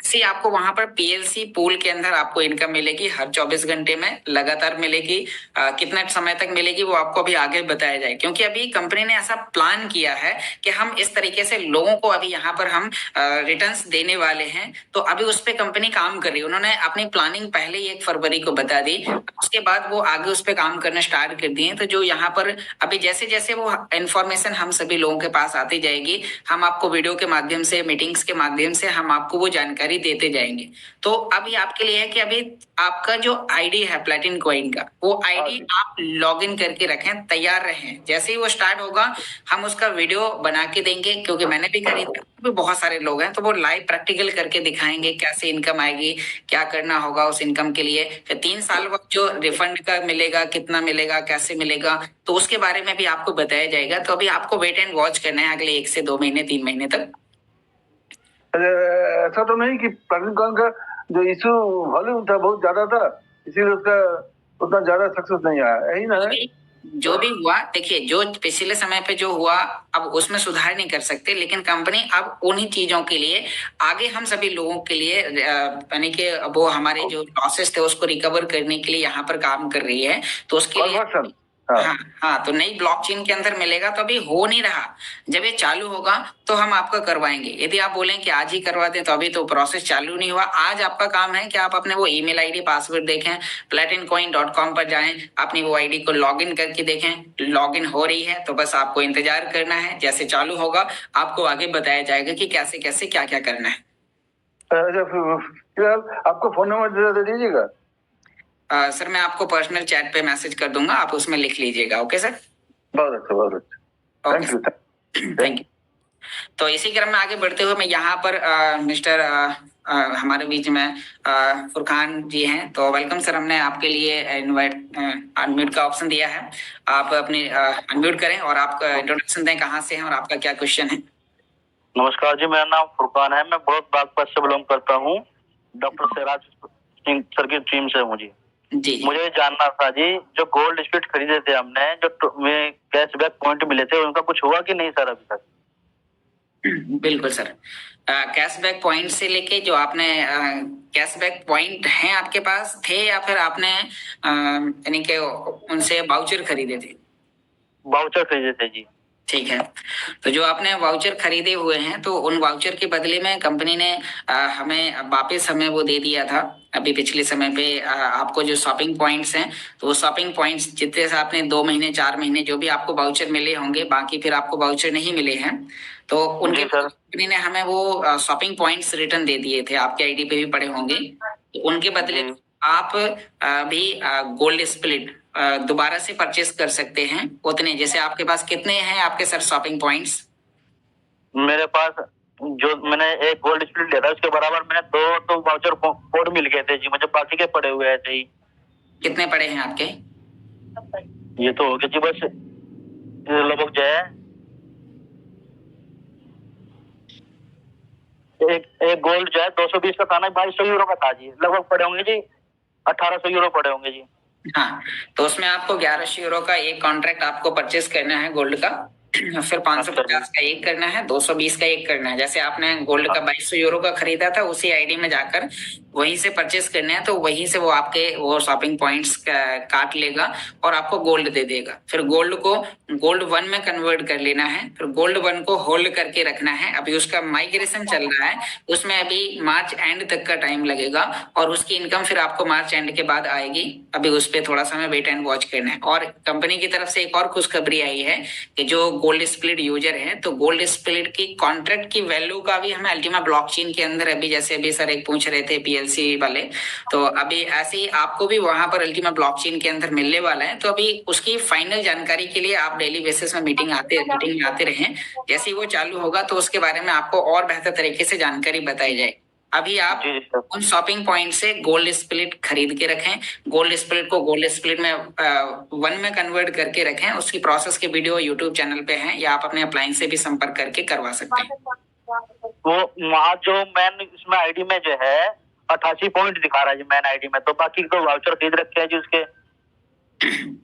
से आपको वहां पर पीएलसी पूल के अंदर आपको इनकम मिलेगी, हर 24 घंटे में लगातार मिलेगी। कितना समय तक मिलेगी वो आपको अभी आगे बताया जाए, क्योंकि अभी कंपनी ने ऐसा प्लान किया है कि हम इस तरीके से लोगों को अभी यहाँ पर हम रिटर्न्स देने वाले हैं। तो अभी उस पर कंपनी काम कर रही है, उन्होंने अपनी प्लानिंग पहले ही 1 फरवरी को बता दी, उसके बाद वो आगे उस पर काम करना स्टार्ट कर दिए। तो जो यहाँ पर अभी जैसे जैसे वो इंफॉर्मेशन हम सभी लोगों के पास आती जाएगी, हम आपको वीडियो के माध्यम से, मीटिंग्स के माध्यम से हम आपको वो जानकारी देते जाएंगे। तो अभी आपके लिए है कि अभी आपका जो आईडी है प्लेटिन कॉइन का, वो आईडी आप लॉगिन करके रखें, तैयार रहें। जैसे ही वो स्टार्ट होगा हम उसका वीडियो बना के देंगे, क्योंकि मैंने भी खरीदा, भी बहुत सारे लोग हैं, तो वो लाइव प्रैक्टिकल करके दिखाएंगे कैसे इनकम आएगी, क्या करना होगा उस इनकम के लिए। फिर 3 साल बाद जो रिफंड का मिलेगा, कितना मिलेगा, कैसे मिलेगा, तो उसके बारे में भी आपको बताया जाएगा। तो अभी आपको वेट एंड वॉच करना है अगले 1 से 2 महीने 3 महीने तक। ऐसा तो नहीं कि प्लेटिन कॉइन का जो इशू वॉल्यूम था बहुत ज्यादा था, इसीलिए उसका उतना ज्यादा सक्सेस नहीं आया, यही ना है? जो भी हुआ, देखिए जो पिछले समय पे जो हुआ अब उसमें सुधार नहीं कर सकते, लेकिन कंपनी अब उन्हीं चीजों के लिए आगे हम सभी लोगों के लिए यानी कि वो हमारे जो लॉसेस थे उसको रिकवर करने के लिए यहाँ पर काम कर रही है। तो उसके लिए हाँ, तो नई ब्लॉकचेन के अंदर मिलेगा। तो अभी हो नहीं रहा, जब ये चालू होगा तो हम आपका करवाएंगे। यदि आप बोलें कि आज ही करवा दें, तो अभी तो प्रोसेस चालू नहीं हुआ। आज आपका काम है कि आप अपने वो ईमेल आईडी पासवर्ड देखें, platincoin.com पर जाएं, अपनी वो आईडी को लॉगिन करके देखें। लॉगिन हो रही है तो बस आपको इंतजार करना है, जैसे चालू होगा आपको आगे बताया जाएगा कि कैसे कैसे क्या क्या करना है। आपको फोन नंबर दे दीजिएगा। सर मैं आपको पर्सनल चैट पे मैसेज कर दूंगा, आप उसमें लिख लीजिएगा। ओके सर, बहुत अच्छा, बहुत अच्छा, थैंक यू, थैंक यू। तो इसी क्रम में आगे बढ़ते हुए मैं यहाँ पर मिस्टर हमारे बीच में फुरकान जी हैं, तो वेलकम सर। हमने आपके लिए इनवाइट अनम्यूट का ऑप्शन दिया है, आप अपने अनम्यूट करें और आपका इंट्रोडक्शन दें, कहाँ से हैं और आपका क्या क्वेश्चन है। नमस्कार जी, मेरा नाम फुरकान है, मैं बहुत बागपत से बिलोंग करता हूँ। डॉक्टर सिराज सिंह सर की टीम से हूँ जी। मुझे जानना था जी, जो गोल्ड स्पीड खरीदे थे हमने, जो कैशबैक पॉइंट मिले थे, उनका कुछ हुआ कि नहीं सर अभी तक? बिल्कुल सर, कैशबैक पॉइंट से लेके जो आपने कैशबैक पॉइंट हैं आपके पास थे, या फिर आपने यानी कि उनसे वाउचर खरीदे थे? वाउचर खरीदे थे जी। ठीक है, तो जो आपने वाउचर खरीदे हुए हैं तो उन वाउचर के बदले में कंपनी ने हमें वापस वो दे दिया था अभी पिछले समय पे। आपको जो शॉपिंग पॉइंट्स हैं, तो वो शॉपिंग पॉइंट्स जितने से आपने 2 महीने 4 महीने जो भी आपको वाउचर मिले होंगे, बाकी फिर आपको वाउचर नहीं मिले हैं, तो उनके कंपनी ने हमें वो शॉपिंग पॉइंट्स रिटर्न दे दिए थे। आपके आईडी पे भी पड़े होंगे, तो उनके बदले आप भी गोल्ड स्प्लिट दोबारा से परचेस कर सकते हैं उतने। जैसे आपके पास कितने हैं आपके सर शॉपिंग पॉइंट्स? मेरे पास जो मैंने एक गोल्ड स्प्लिट लिया था उसके बराबर मैंने 2 तो वाउचर कोड मिल गए थे जी मुझे, बाकी के पड़े हुए ऐसे ही। कितने पड़े हैं आपके? ये तो हो गया जी, बस लगभग जो है एक गोल्ड जो है 220 का था ना, 2200 यूरो का था जी, लगभग पड़े होंगे जी 1800 यूरो पड़े होंगे जी। हाँ, तो उसमें आपको 1100 यूरो का एक कॉन्ट्रैक्ट आपको परचेस करना है गोल्ड का, फिर 550 का एक करना है, 220 का एक करना है। जैसे आपने गोल्ड का 2200 यूरो का खरीदा था, उसी आईडी में जाकर वहीं से परचेस करना है, तो वहीं से वो आपके वो शॉपिंग पॉइंट्स काट लेगा और आपको गोल्ड दे देगा। फिर गोल्ड को गोल्ड 1 में कन्वर्ट कर लेना है, फिर गोल्ड 1 को होल्ड करके रखना है। अभी उसका माइग्रेशन चल रहा है, उसमें अभी मार्च एंड तक का टाइम लगेगा और उसकी इनकम फिर आपको मार्च एंड के बाद आएगी। अभी उस पर थोड़ा सा हमें वेट एंड वॉच करना है। और कंपनी की तरफ से एक और खुशखबरी आई है कि जो गोल्ड स्प्लिट यूजर है, तो गोल्ड स्प्लिट की कॉन्ट्रैक्ट की वैल्यू का भी हमें अल्टीमा ब्लॉकचेन के अंदर अभी, जैसे अभी सर एक पूछ रहे थे पीएलसी वाले, तो अभी ऐसे ही आपको भी वहां पर अल्टीमा ब्लॉकचेन के अंदर मिलने वाला है। तो अभी उसकी फाइनल जानकारी के लिए आप डेली बेसिस में मीटिंग में आते रहें। जैसे ही वो चालू होगा तो उसके बारे में आपको और बेहतर तरीके से जानकारी बताई जाए। अभी आप उन शॉपिंग पॉइंट से गोल्ड स्प्लिट खरीद के रखें, गोल्ड स्प्लिट को गोल्ड स्प्लिट में 1 में कन्वर्ट करके रखें। उसकी प्रोसेस के वीडियो यूट्यूब चैनल पे हैं, या आप अपने अप्लायंस से भी संपर्क करके करवा सकते हैं। वो वहाँ जो मैन इसमें आईडी में जो है 88 पॉइंट दिखा रहा है जी मैन आईडी में, तो बाकी तो वाउचर खरीद रखे हैं जी उसके।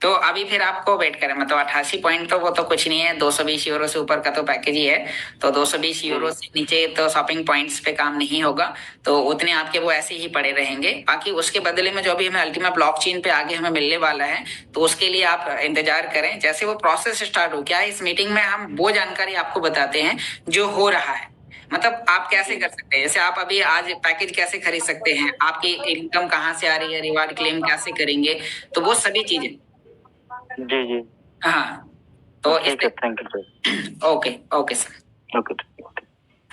तो अभी फिर आपको वेट करें, मतलब 88 पॉइंट तो वो तो कुछ नहीं है, 220 यूरो से ऊपर का तो पैकेज ही है, तो 220 यूरो से नीचे तो शॉपिंग पॉइंट्स पे काम नहीं होगा, तो उतने आपके वो ऐसे ही पड़े रहेंगे। बाकी उसके बदले में जो भी हमें अल्टीमा ब्लॉकचेन पे आगे हमें मिलने वाला है, तो उसके लिए आप इंतजार करें। जैसे वो प्रोसेस स्टार्ट हो गया, इस मीटिंग में हम वो जानकारी आपको बताते हैं जो हो रहा है। मतलब आप कैसे कर सकते हैं, जैसे आप अभी आज पैकेज कैसे खरीद सकते हैं, आपकी इनकम कहाँ से आ रही है, रिवार्ड क्लेम कैसे करेंगे, तो वो सभी चीजें। जी जी हाँ, तो thank you sir. Okay sir. Okay.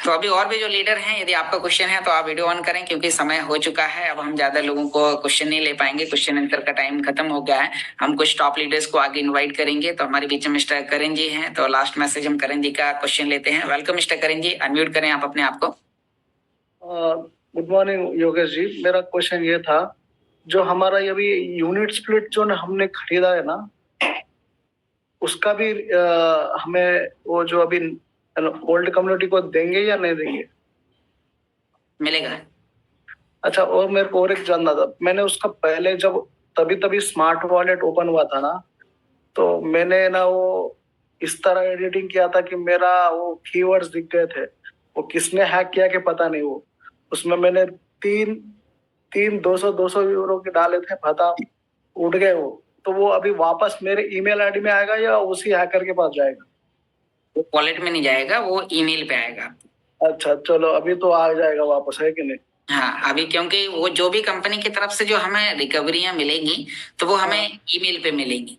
तो अभी और भी जो लीडर हैं, यदि आपका क्वेश्चन है तो आप वीडियो ऑन करें, क्योंकि समय हो चुका है। अब हम ज्यादा लोगों को क्वेश्चन नहीं ले पाएंगे, क्वेश्चन आंसर का टाइम खत्म हो गया है। हम कुछ टॉप लीडर्स को आगे इनवाइट करेंगे। तो हमारे बीच में मिस्टर करण जी हैं, तो लास्ट मैसेज हम करण जी का क्वेश्चन लेते हैं। वेलकम मिस्टर करण जी, अनम्यूट करें आप अपने आप को। गुड मॉर्निंग योगेश जी, मेरा क्वेश्चन ये था, जो हमारा ये भी यूनिट स्प्लिट जो हमने खरीदा है ना, उसका भी हमें वो जो अभी ओल्ड कम्युनिटी को देंगे या नहीं देंगे? मिलेगा। अच्छा, और मेरे को और एक जानना था, मैंने उसका पहले जब तभी स्मार्ट वॉलेट ओपन हुआ था ना, तो मैंने ना वो इस तरह एडिटिंग किया था कि मेरा वो कीवर्ड्स दिख गए थे। वो किसने हैक किया कि पता नहीं, वो उसमें मैंने तीन 200 यूरो के डाले थे, पता उड़ गए वो। तो वो अभी वापस मेरे ईमेल आईडी में आएगा या उसी हैकर के पास जाएगा? वो वॉलेट में नहीं जाएगा, वो ईमेल पे आएगा। अच्छा चलो, अभी तो आ जाएगा वापस, है कि नहीं? हाँ, अभी क्योंकि वो जो भी कंपनी की तरफ से जो हमें रिकवरियां मिलेंगी तो वो हमें ईमेल पे मिलेंगी।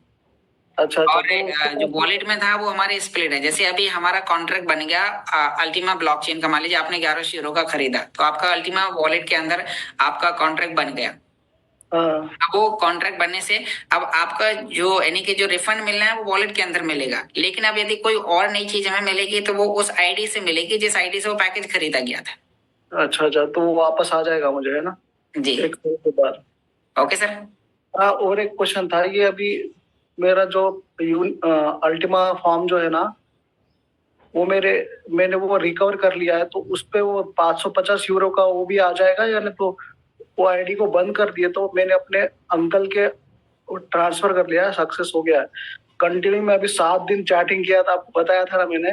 अच्छा, और जो वॉलेट में था वो हमारे स्प्लिट है। जैसे अभी हमारा कॉन्ट्रैक्ट बन गया अल्टीमा ब्लॉकचेन का, मान लीजिए आपने 1100 यूरो का खरीदा, तो आपका अल्टीमा वॉलेट के अंदर आपका कॉन्ट्रैक्ट बन गया। अब वो कॉन्ट्रैक्ट बनने से अब आपका जो यानी कि जो रिफंड मिलना है वो वॉलेट के अंदर मिलेगा। लेकिन अब यदि कोई और नई चीज हमें मिलेगी तो वो उस आईडी से मिलेगी जिस आईडी से वो पैकेज खरीदा गया था। अच्छा, तो वो वापस आ जाएगा मुझे, है ना? जी, एक साल के बाद। Okay sir. हाँ, और एक क्वेश्चन था, ये अभी मेरा जो अल्टीमा फॉर्म जो है ना, वो मैंने वो रिकवर कर लिया है, तो उस पे वो 550 यूरो का वो भी आ जाएगा या नहीं? तो वो आईडी को बंद कर दिए, तो मैंने अपने अंकल के ट्रांसफर कर लिया है, सक्सेस हो गया है। कंटिन्यू में अभी 7 दिन चैटिंग किया था, आपको बताया था ना मैंने।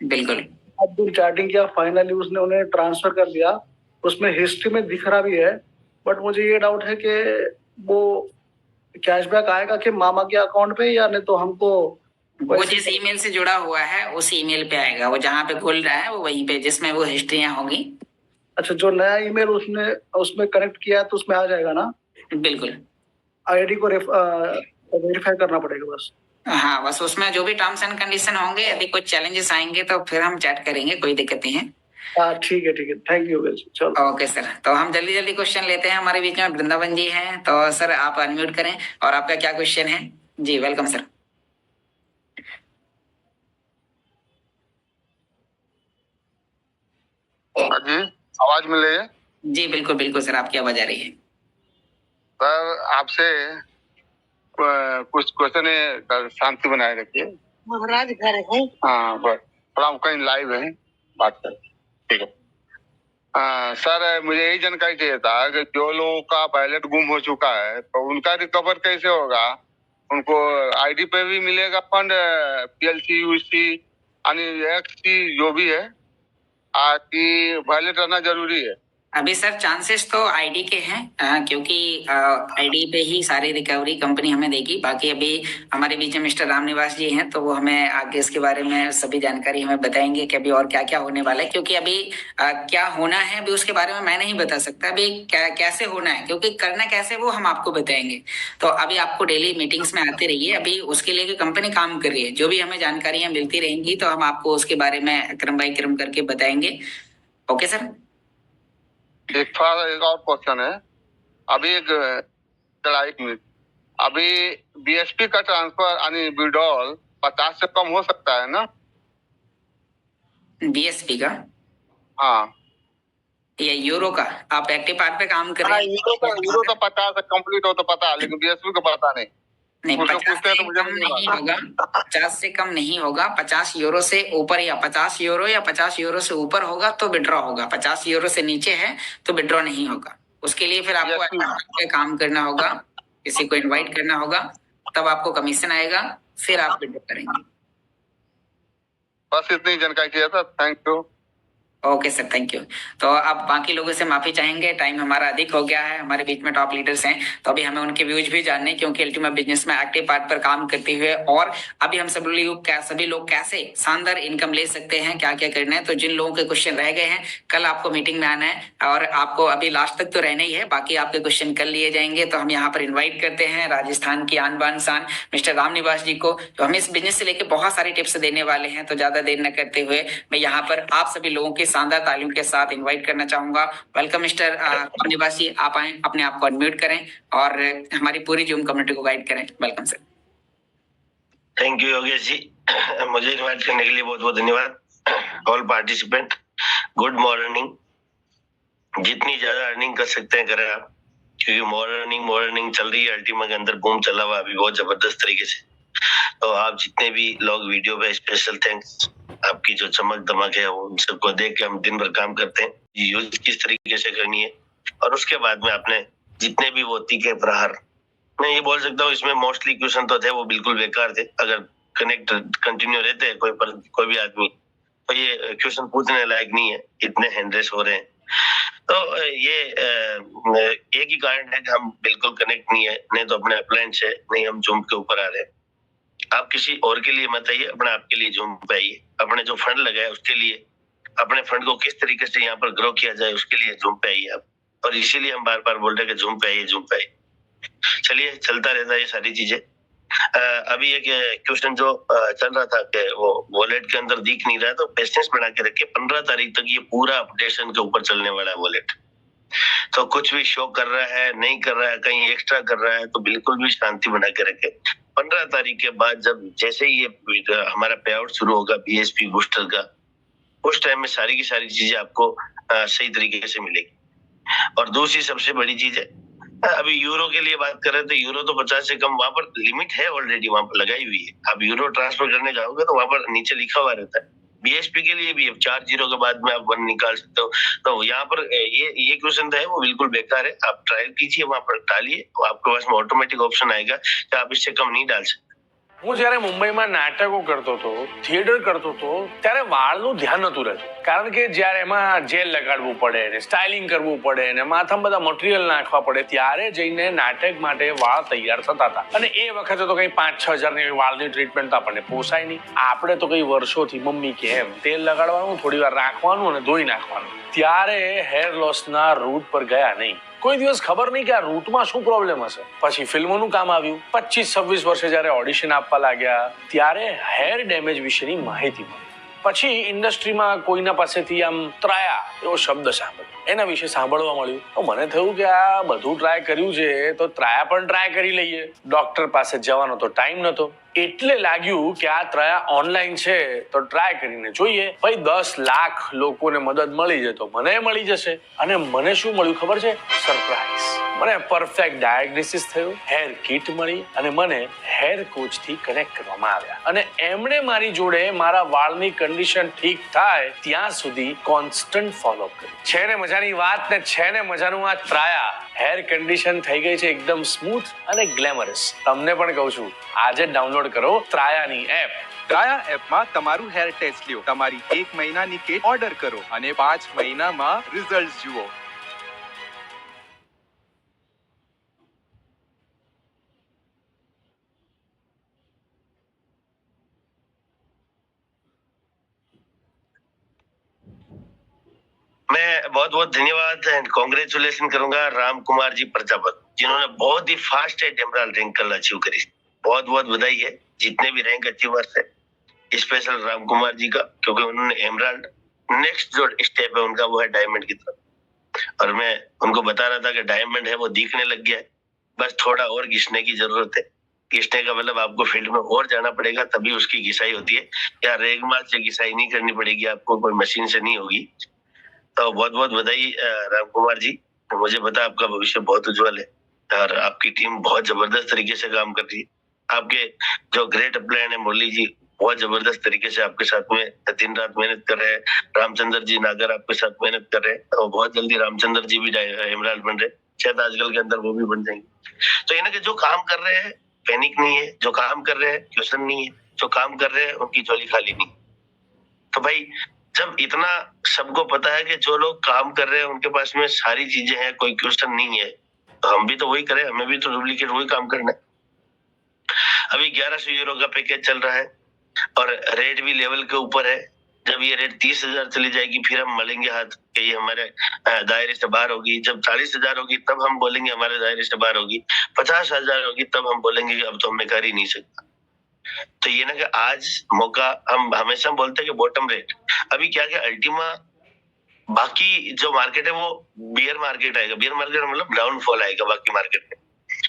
बिल्कुल 7 दिन चैटिंग किया, फाइनली उसने उन्हें ट्रांसफर कर दिया। उसमें हिस्ट्री में दिख रहा भी है, बट मुझे ये डाउट है कि वो कैशबैक आएगा कि मामा के अकाउंट पे, या नहीं तो हमको वो जिस ईमेल से जुड़ा हुआ है उस ईमेल पे आएगा। वो जहाँ पे खुल रहा है वो वहीं पे, जिसमें वो हिस्ट्रियां होंगी। अच्छा, जो नया ईमेल उसमें कनेक्ट किया है तो उसमें आ जाएगा ना? बिल्कुल, आईडी को वेरीफाई करना पड़ेगा बस। हाँ, बस उसमें जो भी टर्म्स एंड कंडीशन होंगे, यदि कुछ चैलेंजेस आएंगे तो फिर हम चैट करेंगे, कोई दिक्कत नहीं है। हाँ, ठीक है, थैंक यू। चलो, ओके सर, तो हम जल्दी क्वेश्चन लेते हैं। हमारे बीच में वृंदावन जी हैं, तो सर आप अनम्यूट करें और आपका क्या क्वेश्चन है? जी वेलकम सर। जी, आवाज मिल रही है? जी बिल्कुल सर, आपकी आवाज आ रही है। सर आपसे कुछ क्वेश्चन है, शांति बनाए रखिए। महाराज घर है। हाँ बस, थोड़ा हम कहीं लाइव है, बात कर, ठीक है। सर मुझे यही जानकारी चाहिए था कि जो लोगों का बैलेट गुम हो चुका है तो उनका रिकवर कैसे होगा? उनको आईडी पे भी मिलेगा फंड, पीएलसी यूसी यानी जो भी है, कि बैलेट रहना जरूरी है? अभी सर चांसेस तो आईडी के हैं, क्योंकि आईडी पे ही सारी रिकवरी कंपनी हमें देगी। बाकी अभी हमारे बीच में मिस्टर रामनिवास जी हैं, तो वो हमें आगे इसके बारे में सभी जानकारी हमें बताएंगे कि अभी और क्या क्या होने वाला है। क्योंकि अभी क्या होना है अभी उसके बारे में मैं नहीं बता सकता अभी कैसे होना है, क्योंकि करना कैसे वो हम आपको बताएंगे। तो अभी आपको डेली मीटिंग्स में आते रहिए, अभी उसके लिए कंपनी काम कर रही है। जो भी हमें जानकारियां मिलती रहेंगी तो हम आपको उसके बारे में क्रम बाई क्रम करके बताएंगे। Okay sir. एक और क्वेश्चन है, अभी एक मिनट, अभी बीएसपी का ट्रांसफर यानी विड्रॉल 50 से कम हो सकता है ना? बीएसपी का? हाँ, या यूरो का? आप एक्टिव पार्ट पे काम कर रहे हैं? यूरो तो 50 कंप्लीट हो तो पता है, लेकिन बीएसपी का पता नहीं। 50 से कम नहीं होगा, 50 से कम नहीं होगा। 50 यूरो से ऊपर या 50 यूरो या 50 यूरो से ऊपर होगा तो विड्रॉ होगा। 50 यूरो से नीचे है तो विड्रॉ नहीं होगा। उसके लिए फिर आपको काम करना होगा, किसी को इनवाइट करना होगा, तब आपको कमीशन आएगा, फिर आप विड्रॉ करेंगे। बस इतनी जानकारी चाहिए था, thank you. Okay sir, thank you. तो अब बाकी लोगों से माफी चाहेंगे, टाइम हमारा अधिक हो गया है। हमारे बीच में टॉप लीडर्स हैं, तो अभी हमें उनके व्यूज भी जानने, क्योंकि अल्टीमा बिजनेस में एक्टिव पार्ट पर काम करते हुए और अभी हम सभी लोग कैसे शानदार इनकम ले सकते हैं, क्या क्या करना है। तो जिन लोगों के क्वेश्चन रह गए हैं, कल आपको मीटिंग में आना है और आपको अभी लास्ट तक तो रहना ही है, बाकी आपके क्वेश्चन कल लिए जाएंगे। तो हम यहाँ पर इन्वाइट करते हैं राजस्थान की आन बान शान मिस्टर रामनिवास जी को, तो हमें इस बिजनेस से लेकर बहुत सारी टिप्स देने वाले हैं। तो ज्यादा देर न करते हुए मैं यहाँ पर आप सभी लोगों के शानदार तालियों के साथ इनवाइट करना चाहूंगा। वेलकम मिस्टर निवासी, आप आए, अपने आप को अनम्यूट करें और हमारी पूरी जूम कम्युनिटी को गाइड करें। Welcome sir. Thank you Yogesh ji, मुझे इनवाइट करने के लिए बहुत बहुत धन्यवाद। All participant, good morning. जितनी ज्यादा अर्निंग कर सकते हैं करें आप, क्योंकि मॉर्निंग चल रही है। अल्टीमा के अंदर बूम चला हुआ अभी बहुत जबरदस्त तरीके से। तो आप जितने भी लोग वीडियो पे, स्पेशल थैंक्स। आपकी जो चमक दमक है उन सबको देख के हम दिन भर काम करते हैं, यूज किस तरीके से करनी है। और उसके बाद में आपने जितने भी वो तीखे प्रहार, मैं ये बोल सकता हूँ इसमें मोस्टली क्वेश्चन तो थे वो बिल्कुल बेकार थे। अगर कनेक्ट कंटिन्यू रहते हैं कोई भी आदमी, तो ये क्वेश्चन पूछने लायक नहीं है, इतने हैंड रेस हो रहे हैं। तो ये एक ही कारण है कि हम बिल्कुल कनेक्ट नहीं है, नहीं तो अपने अपलाइन से नहीं हम जूम के ऊपर आ रहे हैं। आप किसी और के लिए मत आइए, अपने आप के लिए जूम पे आइए। अपने जो फंड लगाए उसके लिए, अपने फंड को किस तरीके से यहाँ पर ग्रो किया जाए उसके लिए जूम पे आइए आप। और इसीलिए हम बार बार बोल रहे हैं कि जूम पे आइए, जूम पे आइए। चलिए, चलता रहता है ये सारी चीजें। अभी एक क्वेश्चन जो चल रहा था कि वो वॉलेट के अंदर दिख नहीं रहा है, तो पेशेंस बना के रखिए। 15 तारीख तक ये पूरा अपडेशन के ऊपर चलने वाला है वॉलेट। तो कुछ भी शो कर रहा है, नहीं कर रहा है, कहीं एक्स्ट्रा कर रहा है, तो बिल्कुल भी शांति बना के रखे। 15 तारीख के बाद जब जैसे ही ये हमारा पे आउट शुरू होगा BSP बूस्टर का, उस टाइम में सारी की सारी चीजें आपको सही तरीके से मिलेगी। और दूसरी सबसे बड़ी चीज है, अभी यूरो के लिए बात कर रहे थे। यूरो तो 50 से कम वहां पर लिमिट है ऑलरेडी, वहां पर लगाई हुई है। आप यूरो ट्रांसफर करने जाओगे तो वहां पर नीचे लिखा हुआ रहता है। BSP के लिए भी 4 जीरो के बाद में आप 1 निकाल सकते हो। तो यहाँ पर ये क्वेश्चन है वो बिल्कुल बेकार है। आप ट्रायल कीजिए, वहां पर डालिए, तो आपके पास में ऑटोमेटिक ऑप्शन आएगा कि आप इससे कम नहीं डाल सकते। હું જ્યારે મુંબઈમાં નાટકો કરતો હતો, થિયેટર કરતો હતો, ત્યારે વાળનું ધ્યાન નહોતું રહેતું. કારણ કે જ્યારે એમાં જેલ લગાડવું પડે ને સ્ટાઇલિંગ કરવું પડે ને માથામાં બધા મટીરિયલ નાખવા પડે, ત્યારે જઈને નાટક માટે વાળ તૈયાર થતા હતા. અને એ વખતે તો કઈ 5-6 હજારની વાળની ટ્રીટમેન્ટ તો આપણને પોસાય નહીં. આપણે તો કઈ વર્ષોથી મમ્મી કે એમ તેલ લગાડવાનું, થોડી વાર રાખવાનું અને ધોઈ નાખવાનું. ત્યારે હેર લોસના રૂટ પર ગયા નહીં. કોઈ દિવસ ખબર નહીં કે આ રૂટમાં શું પ્રોબ્લેમ હશે. પછી ફિલ્મોનું કામ આવ્યું. 25-26 વર્ષે જ્યારે ઓડિશન આપવા લાગ્યા ત્યારે હેર ડેમેજ વિશેની માહિતી મળી. પછી ઇન્ડસ્ટ્રીમાં કોઈના પાસેથી આમ ત્રાયા એવો શબ્દ સાંભળ્યો, એના વિશે સાંભળવા મળ્યું. તો મને થયું કે આ બધું ટ્રાય કર્યું છે તો ત્રાયા પણ ટ્રાય કરી લઈએ. ડોક્ટર પાસે જવાનો તો ટાઈમ નહોતો, એટલે લાગ્યું કે આ ત્રાયા ઓનલાઈન છે તો ટ્રાય કરીને જોઈએ. ભાઈ 10 લાખ લોકોને મદદ મળી જાય તો મને મળી જશે. અને મને શું મળ્યું ખબર છે? સરપ્રાઈઝ. મને પરફેક્ટ ડાયગ્નોસિસ થયું, હેર કિટ મળી અને મને હેર કોચ થી કનેક્ટ કરવામાં આવ્યા. અને એમણે મારી જોડે મારા વાળની કન્ડિશન ઠીક થાય ત્યાં સુધી કોન્સ્ટન્ટ ફોલોઅપ કર્યું. છે ને મજાની વાત ને છે ને મજાનું આ ત્રાયા. હેર કન્ડિશન થઈ ગઈ છે એકદમ સ્મૂથ અને ગ્લેમરસ. તમને પણ કહું છું, આજે ડાઉનલોડ કરો ત્રાયાની એપ. ત્રાયા એપમાં તમારું હેર ટેસ્ટ લ્યો, તમારી 1 મહિનાની કિટ ઓર્ડર કરો અને 5 મહિનામાં રિઝલ્ટ જુઓ. मैं बहुत बहुत धन्यवाद एंड कॉन्ग्रेचुलेशन करूंगा राम कुमार जी प्रजापत, जिन्होंने बहुत ही फास्ट एमराल्ड रैंक कल अचीव करी। बहुत बहुत बधाई है जितने भी रैंक अचीवर्स है, स्पेशल राम कुमार जी का, क्योंकि उन्होंने एमराल्ड, नेक्स्ट जो स्टेप है उनका वो है डायमंड की तरफ। और मैं उनको बता रहा था कि डायमंड है वो दिखने लग गया है, बस थोड़ा और घिसने की जरूरत है। घिसने का मतलब आपको फील्ड में और जाना पड़ेगा, तभी उसकी घिसाई होती है। या रेगमाल से घिसाई नहीं करनी पड़ेगी आपको, कोई मशीन से नहीं होगी। तो बहुत बहुत बधाई राम कुमार जी, मुझे पता आपका भविष्य बहुत उज्जवल है और आपकी टीम बहुत जबरदस्त तरीके से काम कर रही है। आपके जो ग्रेट प्लान है मुरली जी, बहुत जबरदस्त तरीके से आपके साथ में दिन रात मेहनत कर रहे हैं। रामचंद्र जी नागर आपके साथ मेहनत कर रहे हैं और बहुत जल्दी रामचंद्र जी भी एमराल्ड बन रहे, शायद आजकल के अंदर वो भी बन जाएंगे। तो इन्हें के जो काम कर रहे हैं पैनिक नहीं है, जो काम कर रहे हैं क्वेश्चन नहीं है, जो काम कर रहे हैं उनकी झोली खाली नहीं। तो भाई जब इतना सबको पता है कि जो लोग काम कर रहे हैं उनके पास में सारी चीजें हैं, कोई क्वेश्चन नहीं है, तो हम भी तो वही करें, हमें भी तो डुप्लीकेट वही काम करना है। अभी 1100 यूरो का पैकेज चल रहा है और रेट भी लेवल के ऊपर है। जब ये रेट 30,000 चली जाएगी फिर हम मलेंगे हाथ कि ये हमारे दायरे से बाहर होगी। जब 40,000 होगी तब हम बोलेंगे हमारे दायरे से बाहर होगी। 50,000 होगी तब हम बोलेंगे कि अब तो हमें कर ही नहीं सकता। तो ये ना कि आज मौका, हम हमेशा बोलते हैं कि बॉटम रेट, अभी क्या क्या अल्टीमा बाकी जो मार्केट है वो बियर मार्केट आएगा। बियर मार्केट मतलब डाउनफॉल आएगा बाकी मार्केट में।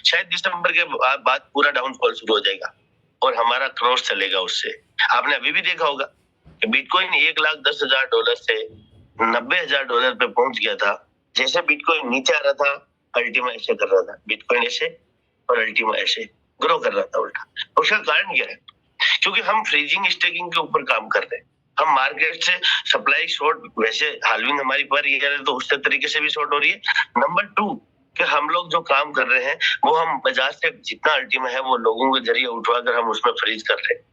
शायद दिसंबर के बाद पूरा डाउनफॉल शुरू हो जाएगा और हमारा क्रॉस चलेगा उससे। आपने अभी भी देखा होगा कि बिटकॉइन $1,10,000 से $90,000 पे पहुंच गया था। जैसे बिटकॉइन नीचे आ रहा था, अल्टीमा ऐसे कर रहा था, बिटकॉइन ऐसे और अल्टीमा ऐसे ग्रो कर रहा था उल्टा। उसका कारण क्या है? क्योंकि हम फ्रीजिंग स्टेकिंग के ऊपर काम कर रहे हैं। हम मार्केट से सप्लाई शॉर्ट, वैसे हालविंग हमारी पर ईयर है तो उस तरीके से भी शॉर्ट हो रही है। नंबर 2 कि हम लोग जो काम कर रहे हैं वो हम बाजार से जितना अल्टीमा है वो लोगों के जरिए उठवाकर हम उसमें फ्रीज कर रहे हैं।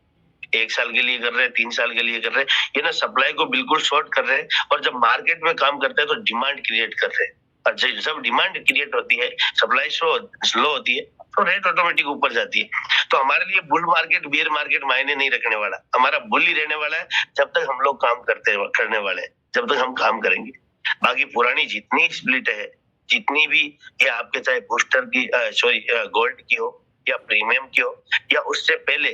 1 साल के लिए कर रहे हैं, 3 साल के लिए कर रहे हैं। ये ना सप्लाई को बिल्कुल शॉर्ट कर रहे हैं और जब मार्केट में काम करते हैं तो डिमांड क्रिएट कर रहे हैं। और जब डिमांड क्रिएट होती है, सप्लाई स्लो होती है तो रेट ऑटोमेटिक ऊपर जाती है। तो हमारे लिए बुल मार्केट बियर मार्केट मायने नहीं रखने वाला, हमारा बुल ही रहने वाला है जब तक हम लोग काम करने वाले हैं, जब तक हम काम करेंगे। बाकी पुरानी जितनी स्प्लिट है, जितनी भी, या आपके चाहे बूस्टर की गोल्ड की हो या प्रीमियम की हो या उससे पहले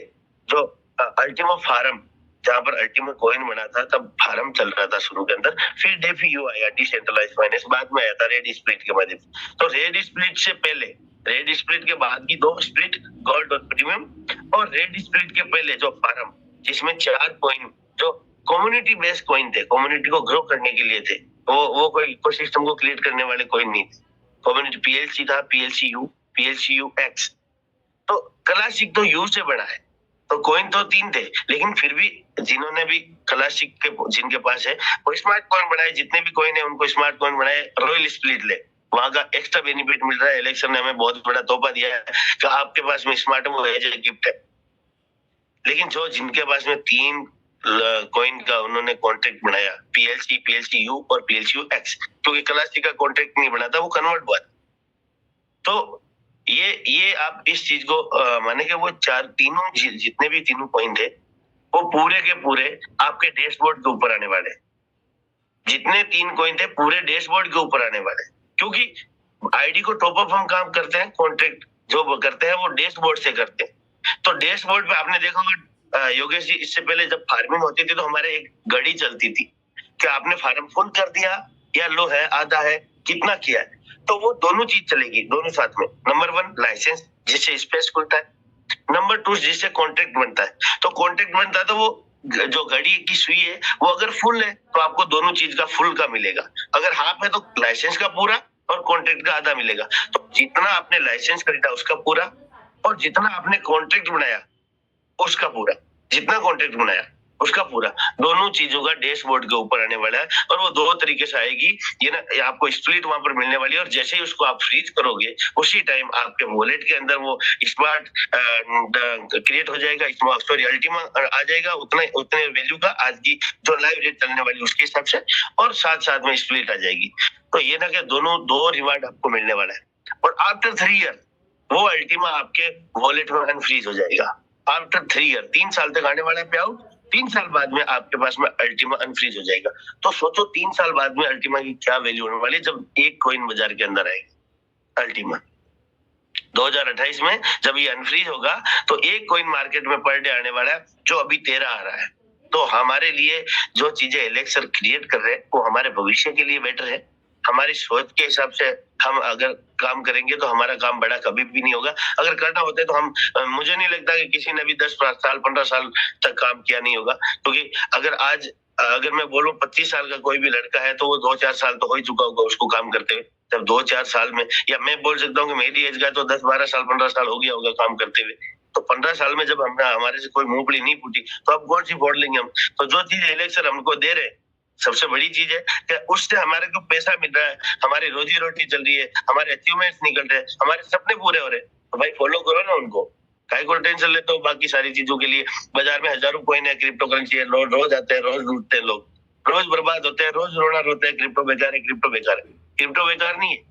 जो अल्टीमा फार्म, जहां पर अल्टीमा कॉइन बना था तब फार्म चल रहा था शुरू के अंदर, फिर डेफीयू आया, डिसेंट्रलाइज्ड फाइनेंस बाद में आया था रेड स्प्लिट के माध्यम से। तो रेड स्प्लिट से पहले, रेड स्प्लिट के बाद की 2 स्प्लिट, गोल्ड और प्रीमियम, और रेड स्प्लिट के पहले जो फार्म, जिसमें 4 कॉइन जो कम्युनिटी बेस्ड कॉइन थे, कम्युनिटी को ग्रो करने के लिए थे, वो कोई इकोसिस्टम को क्रिएट करने वाले कॉइन नहीं थे। कम्युनिटी पीएलसी था, पीएलसीयू, पीएलसीयू एक्स। तो क्लासिक तो यू से बना है, तो कॉइन तो 3 थे, लेकिन फिर भी जिन्होंने भी क्लासिक के जिनके पास है वो स्मार्ट कॉइन बनाए, जितने भी कॉइन है उनको स्मार्ट कॉइन बनाए। रॉयल स्प्लिट ले, वहां का एक्स्ट्रा बेनिफिट मिल रहा है। इलेक्शन ने हमें बहुत बड़ा तोहफा दिया है कि आपके पास में स्मार्ट है, वो एज ए गिफ्ट है। लेकिन जो जिनके पास में 3 कॉइन का उन्होंने कॉन्ट्रैक्ट बनाया, पीएलसी, पीएलसीयू और पीएलसीयू एक्स, क्योंकि क्लासिक का कॉन्ट्रैक्ट नहीं बना था, वो कन्वर्ट हुआ। तो ये आप इस चीज को माने कि वो तीनों जितने भी तीनों कॉइन थे वो पूरे के पूरे आपके डैशबोर्ड के ऊपर आने वाले। जितने 3 कॉइन थे पूरे डैशबोर्ड के ऊपर आने वाले, क्योंकि आईडी को टॉप अप हम काम करते हैं, कॉन्ट्रैक्ट जो करते हैं वो डैशबोर्ड से करते हैं। तो डैशबोर्ड पे आपने देखा होगा योगेश जी, इससे पहले जब फार्मिंग होती थी तो हमारे एक घड़ी चलती थी कि आपने फार्म फुल कर दिया या लो है, आधा है, कितना किया है। तो वो दोनों चीज चलेगी, दोनों साथ में। नंबर 1 लाइसेंस, जिससे स्पेस खुलता है। नंबर 2 जिससे कॉन्ट्रैक्ट बनता है। तो कॉन्ट्रैक्ट बनता है तो वो जो घड़ी की सुई है वो अगर फुल है तो आपको दोनों चीज का फुल का मिलेगा, अगर हाफ है तो लाइसेंस का पूरा और कॉन्ट्रैक्ट का आधा मिलेगा। तो जितना आपने लाइसेंस खरीदा उसका पूरा, और जितना आपने कॉन्ट्रैक्ट बनाया उसका पूरा, जितना कॉन्ट्रैक्ट बनाया उसका पूरा, दोनों चीजों का डैशबोर्ड के ऊपर आने वाला है। और वो 2 तरीके से आएगी, ये ना आपको स्प्लिट वहां पर मिलने वाली है, और जैसे ही उसको आप फ्रीज करोगे उसी टाइम आपके वॉलेट के अंदर वो स्मार्ट क्रिएट हो जाएगा, अल्टीमा आ जाएगा उतने वैल्यू का, आज की जो लाइव रेट चलने वाली उसके हिसाब से, और साथ में स्प्लिट आ जाएगी। तो ये ना कि दोनों 2 रिवार्ड आपको मिलने वाला है। और आफ्टर 3 ईयर वो अल्टीमा आपके वॉलेट में अनफ्रीज हो जाएगा। आफ्टर 3 ईयर, 3 साल तक आने वाला है पे आउट, 3 साल बाद में आपके पास में अल्टीमा अनफ्रीज हो जाएगा। तो सोचो 3 साल बाद में अल्टीमा की क्या वैल्यू होने वाली है जब एक कॉइन बाजार के अंदर आएगी अल्टीमा। 2028 में जब ये अनफ्रीज होगा तो एक कॉइन मार्केट में पर डे आने वाला है, जो अभी 13 आ रहा है। तो हमारे लिए जो चीजें एलेक्सर क्रिएट कर रहे हैं वो हमारे भविष्य के लिए बेटर है। हमारी सोच के हिसाब से हम अगर काम करेंगे तो हमारा काम बड़ा कभी भी नहीं होगा। अगर करना होता है तो हम, मुझे नहीं लगता कि किसी ने भी 10 साल 15 साल तक काम किया नहीं होगा। क्योंकि अगर मैं बोलूं 25 साल का कोई भी लड़का है तो वो 2-4 साल तो हो ही चुका होगा उसको काम करते हुए। जब 2-4 साल में, या मैं बोल सकता हूँ कि मेरी एज का तो 10-12 साल 15 साल हो गया होगा काम करते हुए। तो 15 साल में जब हमारे से कोई मूंगफली नहीं फूटी तो अब कौन सी फोड़ लेंगे हम। तो जो चीज इलेक्शन हमको दे रहे, सबसे बड़ी चीज है कि उससे हमारे को पैसा मिल रहा है, हमारी रोजी रोटी चल रही है, हमारे अचीवमेंट्स निकल रहे हैं, हमारे सपने पूरे हो रहे हैं। तो भाई फॉलो करो ना उनको, काय को टेंशन लेते हो बाकी सारी चीजों के लिए। बाजार में हजारों कॉइन है, क्रिप्टो करेंसी है, रोज आते हैं, रोज लूटते हैं लोग, रोज बर्बाद होते हैं, रोज रोना रोते हैं, क्रिप्टो बेकार है, क्रिप्टो बेकार है। क्रिप्टो बेकार नहीं है,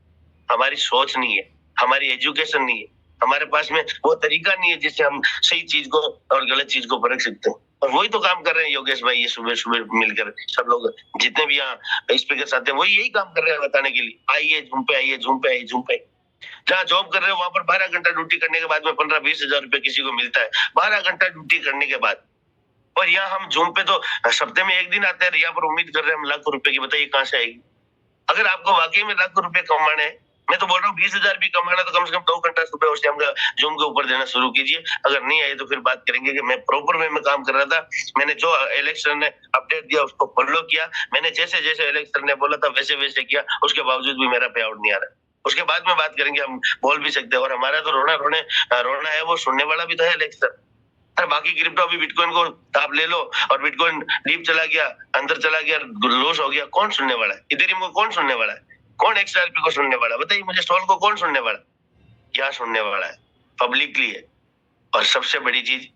हमारी सोच नहीं है, हमारी एजुकेशन नहीं है, हमारे पास में वो तरीका नहीं है जिससे हम सही चीज को और गलत चीज को परख सकते हैं। और वही तो काम कर रहे हैं योगेश भाई, ये सुबह सुबह मिलकर सब लोग जितने भी यहाँ स्पीकर आते हैं वही यही काम कर रहे हैं बताने के लिए, आइए झूम पे आइए, झूम पे आइए, झूम पे। जहाँ जॉब कर रहे हो वहां पर 12 घंटा ड्यूटी करने के बाद में 15-20 हजार रुपए किसी को मिलता है। 12 घंटा ड्यूटी करने के बाद और यहाँ हम जूम पे तो सप्ताह में एक दिन आते हैं, यहाँ पर उम्मीद कर रहे हैं हम लाखों रुपए की। बताइए कहाँ से आएगी? अगर आपको वाकई में लाखों रुपए कमाने हैं, मैं तो बोल रहा हूँ 20,000 भी कमाना तो कम से कम 2 घंटा सुबह उस टाइम का जूम के ऊपर देना शुरू कीजिए। अगर नहीं आए तो फिर बात करेंगे कि मैं प्रॉपर वे में काम कर रहा था, मैंने जो इलेक्शन ने अपडेट दिया उसको फॉलो किया, मैंने जैसे जैसे इलेक्शन ने बोला था वैसे वैसे किया, उसके बावजूद भी मेरा पे आउट नहीं आ रहा। उसके बाद में बात करेंगे, हम बोल भी सकते हैं। और हमारा तो रोना है, वो सुनने वाला भी तो है इलेक्शन। अरे बाकी क्रिप्टो अभी बिटकॉइन को आप ले लो और बिटकॉइन डीप चला गया, अंदर चला गया, लॉस हो गया, कौन सुनने वाला है? इथेरियम को कौन सुनने वाला है? कौन XRP को सुनने वाला है? बताइए मुझे, स्टॉल को कौन सुनने वाला है? क्या सुनने वाला है? पब्लिकली है। और सबसे बड़ी चीज,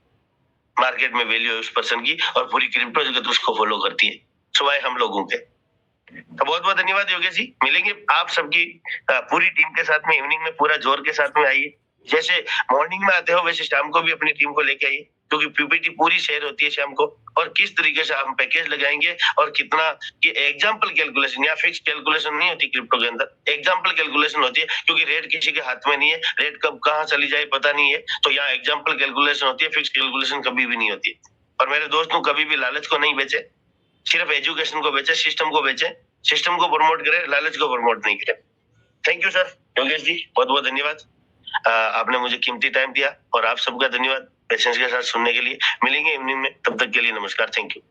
मार्केट में वैल्यू है उस पर्सन की, और पूरी क्रिप्टो जगत उसको फॉलो करती है, सिवाय हम लोगों के। तो बहुत बहुत धन्यवाद योगेश जी। मिलेंगे आप सबकी पूरी टीम के साथ में इवनिंग में, पूरा जोर के साथ में आइए। जैसे मॉर्निंग में आते हो वैसे शाम को भी अपनी टीम को लेके आइए, क्योंकि पीपीटी पूरी शेयर होती है शाम को। और किस तरीके से हम पैकेज लगाएंगे और कितना, कि एग्जाम्पल कैलकुलेशन या फिक्स कैलकुलेशन नहीं होती क्रिप्टो के अंदर, एग्जाम्पल कैलकुलेशन होती है, क्योंकि रेट किसी के हाथ में नहीं है, रेट कब कहाँ चली जाए पता नहीं है। तो यहाँ एग्जाम्पल कैलकुलेशन होती है, फिक्स कैलकुलेशन कभी भी नहीं होती। और मेरे दोस्तों, कभी भी लालच को नहीं बेचे, सिर्फ एजुकेशन को बेचे, सिस्टम को बेचे, सिस्टम को प्रमोट करे, लालच को प्रमोट नहीं करे। Thank you sir Yogesh ji, बहुत बहुत धन्यवाद। आपने मुझे कीमती टाइम दिया, और आप सबका धन्यवाद पेशेंस के साथ सुनने के लिए। मिलेंगे इवनिंग में, तब तक के लिए नमस्कार, थैंक यू।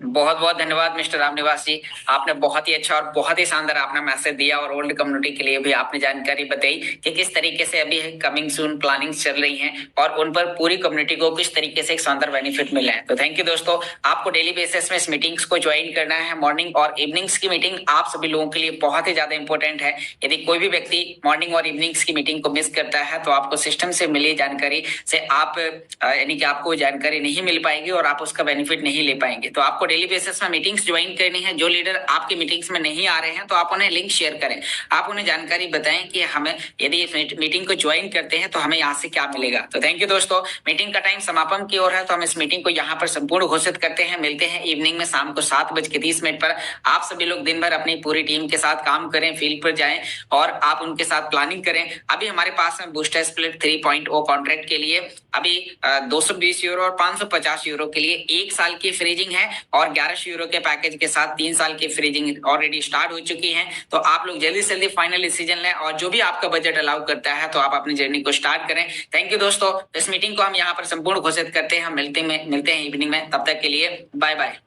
बहुत बहुत धन्यवाद मिस्टर रामनिवास जी, आपने बहुत ही अच्छा और बहुत ही शानदार आपने मैसेज दिया, और ओल्ड कम्युनिटी के लिए भी आपने जानकारी बताई कि किस तरीके से अभी कमिंग सून प्लानिंग चल रही हैं और उन पर पूरी कम्युनिटी को किस तरीके से एक शानदार बेनिफिट मिला है। तो थैंक यू दोस्तों। आपको डेली बेसिस में इस मीटिंग्स को ज्वाइन करना है। मॉर्निंग और इवनिंग्स की मीटिंग आप सभी लोगों के लिए बहुत ही ज्यादा इंपॉर्टेंट है। यदि कोई भी व्यक्ति मॉर्निंग और इवनिंग्स की मीटिंग को मिस करता है तो आपको सिस्टम से मिली जानकारी से आप यानी कि आपको जानकारी नहीं मिल पाएगी और आप उसका बेनिफिट नहीं ले पाएंगे। तो आपको डेली बेसिस में मीटिंग्स ज्वाइन करनी है। जो लीडर आपकी मीटिंग्स में नहीं आ रहे हैं तो आप उन्हें लिंक शेयर करें, आप उन्हें जानकारी बताएं कि हमें यदि इस मीटिंग को ज्वाइन करते हैं तो हमें यहाँ से क्या मिलेगा। तो थैंक यू दोस्तों। मीटिंग का टाइम समापन की ओर है, तो हम इस मीटिंग को यहाँ पर संपूर्ण घोषित करते हैं। मिलते हैं इवनिंग में शाम को 7:30 पर। आप सभी लोग दिन भर अपनी पूरी टीम के साथ काम करें, फील्ड पर जाएं और आप उनके साथ प्लानिंग करें। अभी हमारे पास में बूस्टर स्प्लिट 3.0 कॉन्ट्रैक्ट के लिए अभी 220 यूरो और 550 यूरो के लिए 1 साल की फ्रीजिंग है, और 1100 यूरो के पैकेज के साथ 3 साल की फ्रीजिंग ऑलरेडी स्टार्ट हो चुकी है। तो आप लोग जल्दी से जल्दी फाइनल डिसीजन लें, और जो भी आपका बजट अलाउ करता है तो आप अपनी जर्नी को स्टार्ट करें। थैंक यू दोस्तों। इस मीटिंग को हम यहाँ पर संपूर्ण घोषित करते हैं। हम मिलते हैं इवनिंग में, तब तक के लिए बाय बाय।